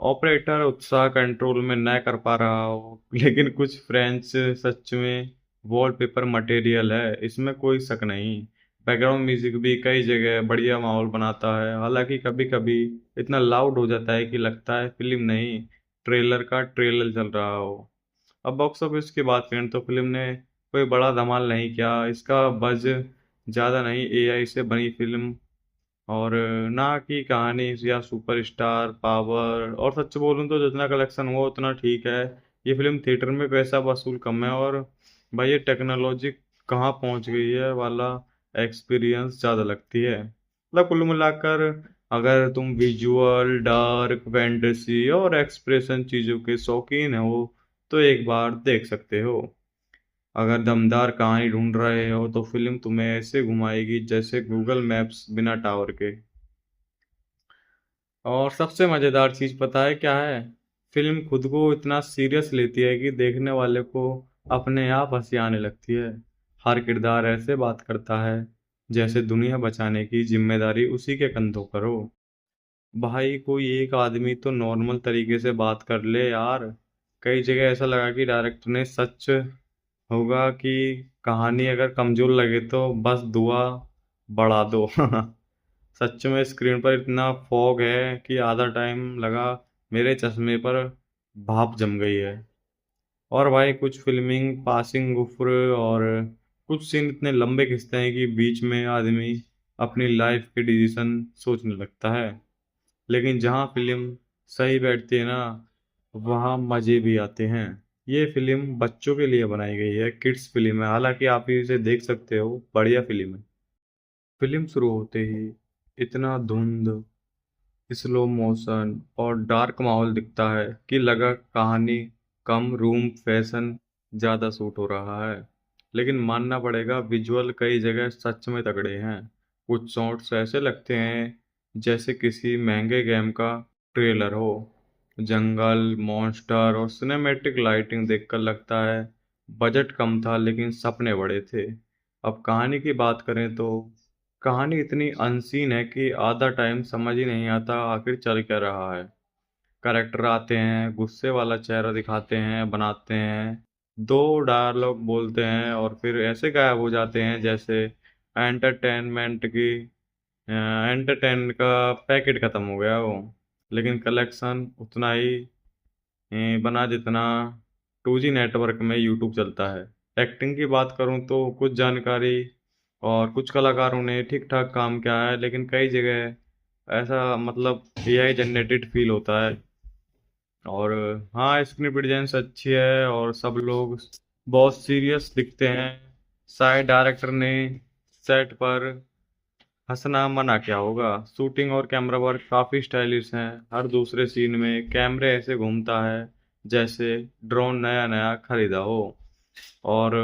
ऑपरेटर उत्साह कंट्रोल में न कर पा रहा हो। लेकिन कुछ फ्रेंच सच में वॉलपेपर मटेरियल है, इसमें कोई शक नहीं। बैकग्राउंड म्यूजिक भी कई जगह बढ़िया माहौल बनाता है, हालांकि कभी कभी इतना लाउड हो जाता है कि लगता है फिल्म नहीं, ट्रेलर का ट्रेलर चल रहा हो। अब बॉक्स ऑफिस की बात करें तो फिल्म ने कोई बड़ा धमाल नहीं किया। इसका बज ज़्यादा नहीं, AI से बनी फिल्म और ना कि कहानी या सुपरस्टार पावर। और सच बोलूं तो जितना कलेक्शन हुआ उतना ठीक है। ये फिल्म थिएटर में पैसा वसूल कम है और भाई ये टेक्नोलॉजी कहाँ पहुंच गई है वाला एक्सपीरियंस ज़्यादा लगती है। मतलब कुल मिलाकर अगर तुम विजुअल डार्क फैंटेसी और एक्सप्रेशन चीज़ों के शौकीन हो तो एक बार देख सकते हो। अगर दमदार कहानी ढूंढ रहे हो तो फिल्म तुम्हें ऐसे घुमाएगी जैसे गूगल मैप्स बिना टावर के। और सबसे मजेदार चीज पता है क्या है? फिल्म खुद को इतना सीरियस लेती है कि देखने वाले को अपने आप हंसी आने लगती है। हर किरदार ऐसे बात करता है जैसे दुनिया बचाने की जिम्मेदारी उसी के कंधों पर हो। भाई कोई एक आदमी तो नॉर्मल तरीके से बात कर ले यार। कई जगह ऐसा लगा कि डायरेक्टर ने सच होगा कि कहानी अगर कमजोर लगे तो बस दुआ बढ़ा दो। सच में स्क्रीन पर इतना फॉग है कि आधा टाइम लगा मेरे चश्मे पर भाप जम गई है। और भाई कुछ फिल्मिंग पासिंग गुफ्र और कुछ सीन इतने लंबे खिंचते हैं कि बीच में आदमी अपनी लाइफ के डिसीजन सोचने लगता है। लेकिन जहाँ फिल्म सही बैठती है ना, वहाँ मजे भी आते हैं। ये फिल्म बच्चों के लिए बनाई गई है, किड्स फिल्म है, हालांकि आप इसे देख सकते हो, बढ़िया फिल्म है। फिल्म शुरू होते ही इतना धुंध, स्लो मोशन और डार्क माहौल दिखता है कि लगा कहानी कम, रूम फैशन ज़्यादा सूट हो रहा है। लेकिन मानना पड़ेगा, विजुअल कई जगह सच में तगड़े हैं। कुछ शॉट्स ऐसे लगते हैं जैसे किसी महंगे गेम का ट्रेलर हो। जंगल, मॉन्स्टर और सिनेमैटिक लाइटिंग देखकर लगता है बजट कम था लेकिन सपने बड़े थे। अब कहानी की बात करें तो कहानी इतनी अनसीन है कि आधा टाइम समझ ही नहीं आता आखिर चल क्या रहा है। करेक्टर आते हैं, गुस्से वाला चेहरा दिखाते हैं, बनाते हैं, दो डायलॉग बोलते हैं और फिर ऐसे गायब हो जाते हैं जैसे एंटरटेनमेंट की एंटरटेन का पैकेट खत्म हो गया हो। लेकिन कलेक्शन उतना ही बना जितना 2G नेटवर्क में यूट्यूब चलता है। एक्टिंग की बात करूं तो कुछ जानकारी और कुछ कलाकारों ने ठीक ठाक काम किया है, लेकिन कई जगह ऐसा मतलब एआई जनरेटेड फील होता है। और हाँ, स्क्रिप्ट प्रेजेंस अच्छी है और सब लोग बहुत सीरियस दिखते हैं। शायद डायरेक्टर ने सेट पर हंसना मना किया होगा। शूटिंग और कैमरा वर्क काफी स्टाइलिश है। हर दूसरे सीन में कैमरे ऐसे घूमता है जैसे ड्रोन नया नया खरीदा हो, और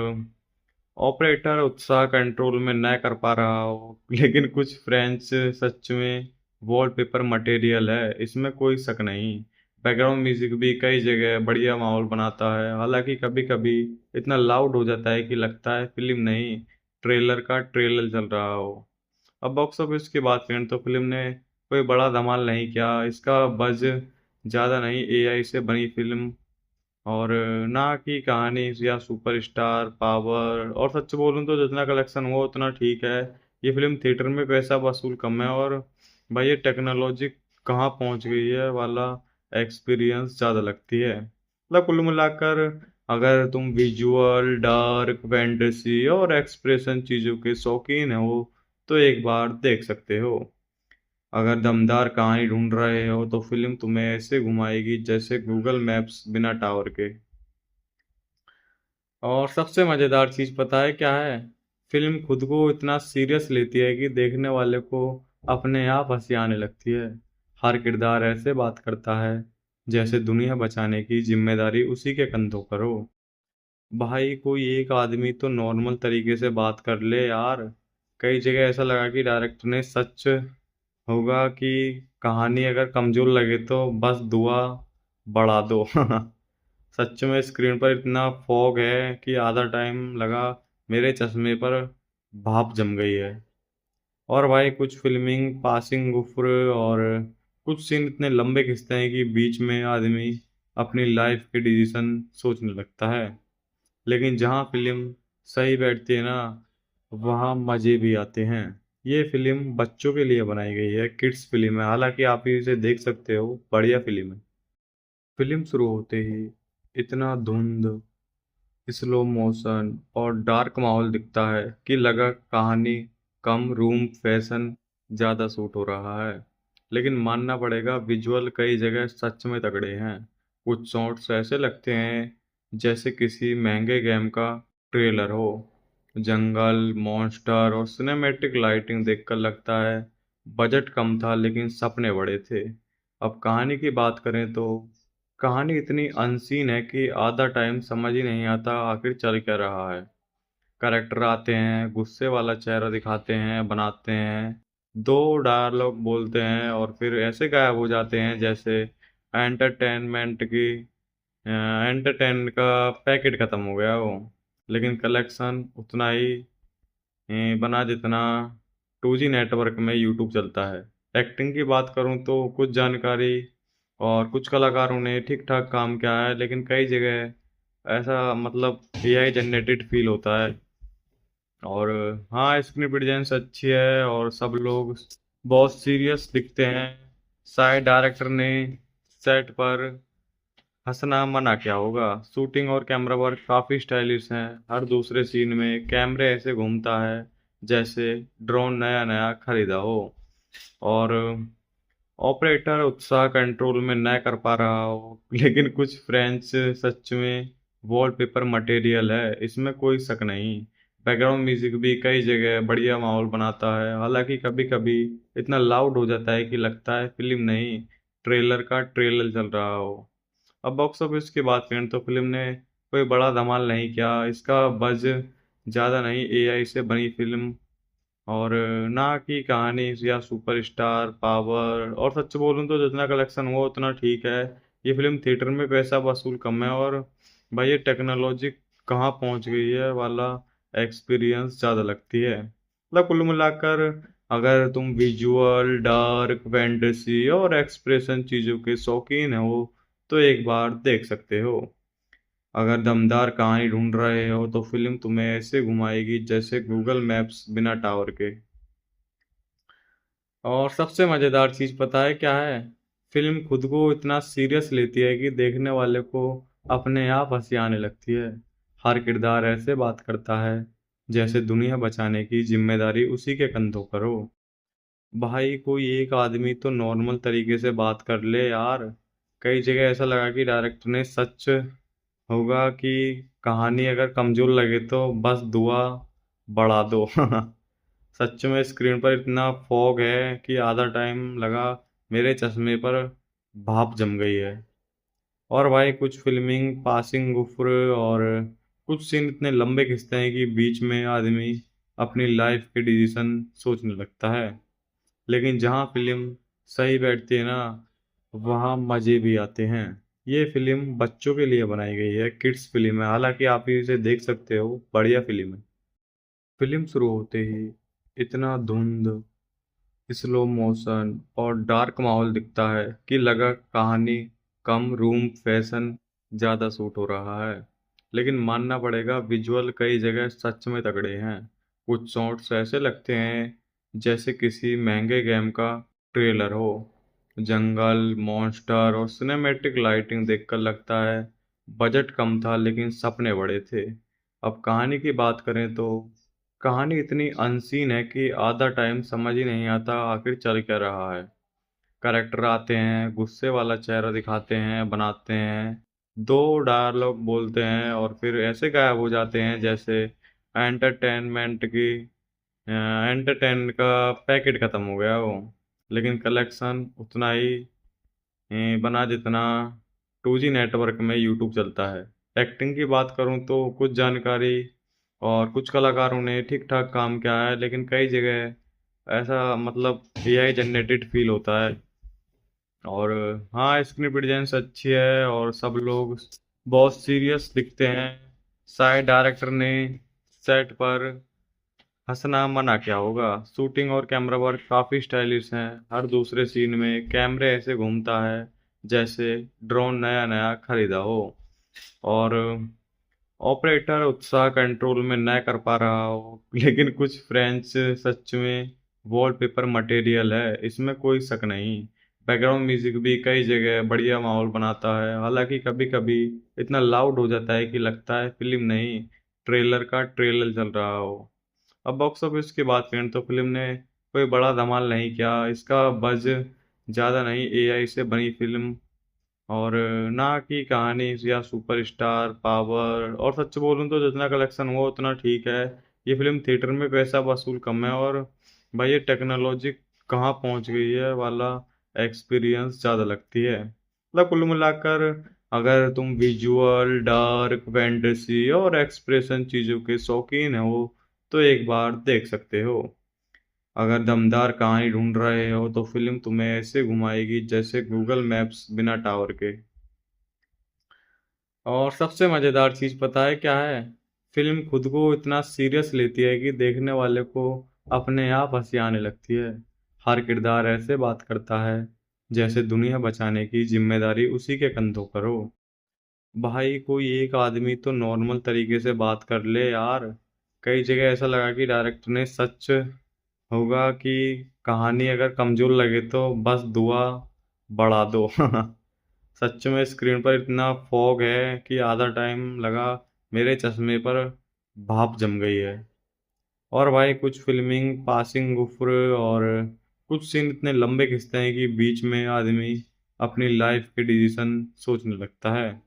ऑपरेटर उत्साह कंट्रोल में न कर पा रहा हो। लेकिन कुछ फ्रेंच सच में वॉलपेपर मटेरियल है, इसमें कोई शक नहीं। बैकग्राउंड म्यूजिक भी कई जगह बढ़िया माहौल बनाता है, हालांकि कभी कभी इतना लाउड हो जाता है कि लगता है फिल्म नहीं, ट्रेलर का ट्रेलर चल रहा हो। अब बॉक्स ऑफिस की बात करें तो फिल्म ने कोई बड़ा धमाल नहीं किया। इसका बज ज़्यादा नहीं, एआई से बनी फिल्म, और ना कि कहानी या सुपरस्टार पावर। और सच बोलूं तो जितना कलेक्शन हुआ उतना ठीक है। ये फिल्म थिएटर में पैसा वसूल कम है, और भाई ये टेक्नोलॉजी कहाँ पहुंच गई है वाला एक्सपीरियंस ज़्यादा लगती है। मतलब कुल मिलाकर, अगर तुम विजुअल डार्क फैंटेसी और एक्सप्रेशन चीज़ों के शौकीन हो तो एक बार देख सकते हो। अगर दमदार कहानी ढूंढ रहे हो तो फिल्म तुम्हें ऐसे घुमाएगी जैसे गूगल मैप्स बिना टावर के। और सबसे मजेदार चीज पता है क्या है? फिल्म खुद को इतना सीरियस लेती है कि देखने वाले को अपने आप हंसी आने लगती है। हर किरदार ऐसे बात करता है जैसे दुनिया बचाने की जिम्मेदारी उसी के कंधों पर हो। भाई कोई एक आदमी तो नॉर्मल तरीके से बात कर ले यार। कई जगह ऐसा लगा कि डायरेक्टर ने सच होगा कि कहानी अगर कमजोर लगे तो बस दुआ बढ़ा दो। सच में स्क्रीन पर इतना फॉग है कि आधा टाइम लगा मेरे चश्मे पर भाप जम गई है। और भाई कुछ फिल्मिंग पासिंग गुफ्र, और कुछ सीन इतने लंबे खिंचते हैं कि बीच में आदमी अपनी लाइफ के डिसीजन सोचने लगता है। लेकिन जहाँ फिल्म सही बैठती है ना, वहाँ मजे भी आते हैं। ये फिल्म बच्चों के लिए बनाई गई है, किड्स फिल्म है, हालांकि आप इसे देख सकते हो, बढ़िया फिल्म है। फिल्म शुरू होते ही इतना धुंध, स्लो मोशन और डार्क माहौल दिखता है कि लगा कहानी कम, रूम फैशन ज़्यादा सूट हो रहा है। लेकिन मानना पड़ेगा, विजुअल कई जगह सच में तगड़े हैं। कुछ शॉट्स ऐसे लगते हैं जैसे किसी महंगे गेम का ट्रेलर हो। जंगल, मॉन्स्टर और सिनेमैटिक लाइटिंग देखकर लगता है बजट कम था लेकिन सपने बड़े थे। अब कहानी की बात करें तो कहानी इतनी अनसीन है कि आधा टाइम समझ ही नहीं आता आखिर चल क्या रहा है। कैरेक्टर आते हैं, गुस्से वाला चेहरा दिखाते हैं, बनाते हैं, दो डायलॉग बोलते हैं और फिर ऐसे गायब हो जाते हैं जैसे एंटरटेनमेंट की एंटरटेन का पैकेट खत्म हो गया हो। लेकिन कलेक्शन उतना ही बना जितना 2G नेटवर्क में यूट्यूब चलता है। एक्टिंग की बात करूं तो कुछ जानकारी और कुछ कलाकारों ने ठीक ठाक काम किया है, लेकिन कई जगह ऐसा मतलब एआई जनरेटेड फील होता है। और हाँ, स्क्रिप्ट प्रेजेंस अच्छी है और सब लोग बहुत सीरियस दिखते हैं। शायद डायरेक्टर ने सेट पर हंसना मना किया होगा। शूटिंग और कैमरा वर्क काफी स्टाइलिश है। हर दूसरे सीन में कैमरे ऐसे घूमता है जैसे ड्रोन नया नया खरीदा हो, और ऑपरेटर उत्साह कंट्रोल में न कर पा रहा हो। लेकिन कुछ फ्रेंच सच में वॉलपेपर मटेरियल है, इसमें कोई शक नहीं। बैकग्राउंड म्यूजिक भी कई जगह बढ़िया माहौल बनाता है, हालांकि कभी कभी इतना लाउड हो जाता है कि लगता है फिल्म नहीं, ट्रेलर का ट्रेलर चल रहा हो। अब बॉक्स ऑफिस की बात करें तो फिल्म ने कोई बड़ा धमाल नहीं किया। इसका बज ज़्यादा नहीं, एआई से बनी फिल्म, और ना कि कहानी या सुपरस्टार पावर। और सच बोलूं तो जितना कलेक्शन हुआ उतना ठीक है। ये फिल्म थिएटर में पैसा वसूल कम है, और भाई ये टेक्नोलॉजी कहाँ पहुंच गई है वाला एक्सपीरियंस ज़्यादा लगती है। मतलब कुल मिलाकर, अगर तुम विजुअल डार्क फैंटेसी और एक्सप्रेशन चीज़ों के शौकीन हो तो एक बार देख सकते हो। अगर दमदार कहानी ढूंढ रहे हो तो फिल्म तुम्हें ऐसे घुमाएगी जैसे गूगल मैप्स बिना टावर के। और सबसे मजेदार चीज पता है क्या है? फिल्म खुद को इतना सीरियस लेती है कि देखने वाले को अपने आप हंसी आने लगती है। हर किरदार ऐसे बात करता है जैसे दुनिया बचाने की जिम्मेदारी उसी के कंधों पर हो। भाई कोई एक आदमी तो नॉर्मल तरीके से बात कर ले यार। कई जगह ऐसा लगा कि डायरेक्टर ने सच होगा कि कहानी अगर कमजोर लगे तो बस दुआ बढ़ा दो। सच में स्क्रीन पर इतना फॉग है कि आधा टाइम लगा मेरे चश्मे पर भाप जम गई है। और भाई कुछ फिल्मिंग पासिंग गुफ्र और कुछ सीन इतने लंबे खिंचते हैं कि बीच में आदमी अपनी लाइफ के डिसीजन सोचने लगता है। लेकिन जहाँ फिल्म सही बैठती है ना, वहाँ मजे भी आते हैं। ये फिल्म बच्चों के लिए बनाई गई है, किड्स फिल्म है, हालांकि आप इसे देख सकते हो, बढ़िया फिल्म है। फिल्म शुरू होते ही इतना धुंध, स्लो मोशन और डार्क माहौल दिखता है कि लगा कहानी कम, रूम फैशन ज़्यादा सूट हो रहा है। लेकिन मानना पड़ेगा, विजुअल कई जगह सच में तगड़े हैं। कुछ शॉट्स ऐसे लगते हैं जैसे किसी महंगे गेम का ट्रेलर हो। जंगल, मॉन्स्टर और सिनेमैटिक लाइटिंग देखकर लगता है बजट कम था लेकिन सपने बड़े थे। अब कहानी की बात करें तो कहानी इतनी अनसीन है कि आधा टाइम समझ ही नहीं आता आखिर चल क्या रहा है। करेक्टर आते हैं, गुस्से वाला चेहरा दिखाते हैं, बनाते हैं, दो डायलॉग बोलते हैं और फिर ऐसे गायब हो जाते हैं जैसे एंटरटेनमेंट की एंटरटेन का पैकेट खत्म हो गया हो। लेकिन कलेक्शन उतना ही बना जितना 2G नेटवर्क में यूट्यूब चलता है। एक्टिंग की बात करूं तो कुछ जानकारी और कुछ कलाकारों ने ठीक ठाक काम किया है, लेकिन कई जगह ऐसा मतलब एआई जनरेटेड फील होता है। और हाँ, स्क्रिप्ट डिजाइन अच्छी है और सब लोग बहुत सीरियस दिखते हैं। शायद डायरेक्टर ने सेट पर हंसना मना क्या होगा। शूटिंग और कैमरा वर्क काफी स्टाइलिश है। हर दूसरे सीन में कैमरे ऐसे घूमता है जैसे ड्रोन नया नया खरीदा हो। और ऑपरेटर उत्साह कंट्रोल में न कर पा रहा हो। लेकिन कुछ फ्रेंच सच में वॉलपेपर मटेरियल है, इसमें कोई शक नहीं। बैकग्राउंड म्यूजिक भी कई जगह बढ़िया माहौल बनाता है, हालांकि कभी कभी इतना लाउड हो जाता है कि लगता है फिल्म नहीं, ट्रेलर का ट्रेलर चल रहा हो। अब बॉक्स ऑफिस की बात करें तो फिल्म ने कोई बड़ा धमाल नहीं किया। इसका बज ज़्यादा नहीं, एआई से बनी फिल्म और ना की कहानी या सुपरस्टार पावर। और सच बोलूं तो जितना कलेक्शन हुआ उतना ठीक है। ये फिल्म थिएटर में पैसा वसूल कम है और भाई ये टेक्नोलॉजी कहाँ पहुंच गई है वाला एक्सपीरियंस ज़्यादा लगती है। मतलब कुल मिलाकर अगर तुम विजुअल डार्क फैंटेसी और एक्सप्रेशन चीज़ों के शौकीन हो तो एक बार देख सकते हो। अगर दमदार कहानी ढूंढ रहे हो तो फिल्म तुम्हें ऐसे घुमाएगी जैसे गूगल मैप्स बिना टावर के। और सबसे मजेदार चीज पता है क्या है? फिल्म खुद को इतना सीरियस लेती है कि देखने वाले को अपने आप हंसी आने लगती है। हर किरदार ऐसे बात करता है जैसे दुनिया बचाने की जिम्मेदारी उसी के कंधों पर हो। भाई कोई एक आदमी तो नॉर्मल तरीके से बात कर ले यार। कई जगह ऐसा लगा कि डायरेक्टर ने सच होगा कि कहानी अगर कमजोर लगे तो बस दुआ बढ़ा दो। सच में स्क्रीन पर इतना फॉग है कि आधा टाइम लगा मेरे चश्मे पर भाप जम गई है। और भाई कुछ फिल्मिंग पासिंग गुफ्र और कुछ सीन इतने लंबे खिंचते हैं कि बीच में आदमी अपनी लाइफ के डिसीजन सोचने लगता है।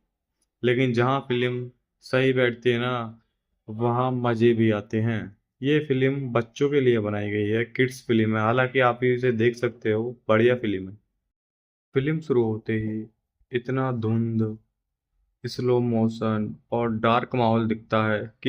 लेकिन जहाँ फिल्म सही बैठती है ना, वहाँ मजे भी आते हैं। ये फिल्म बच्चों के लिए बनाई गई है, किड्स फिल्म है, हालांकि आप इसे देख सकते हो, बढ़िया फिल्म है। फिल्म शुरू होते ही इतना धुंध, स्लो मोशन और डार्क माहौल दिखता है कि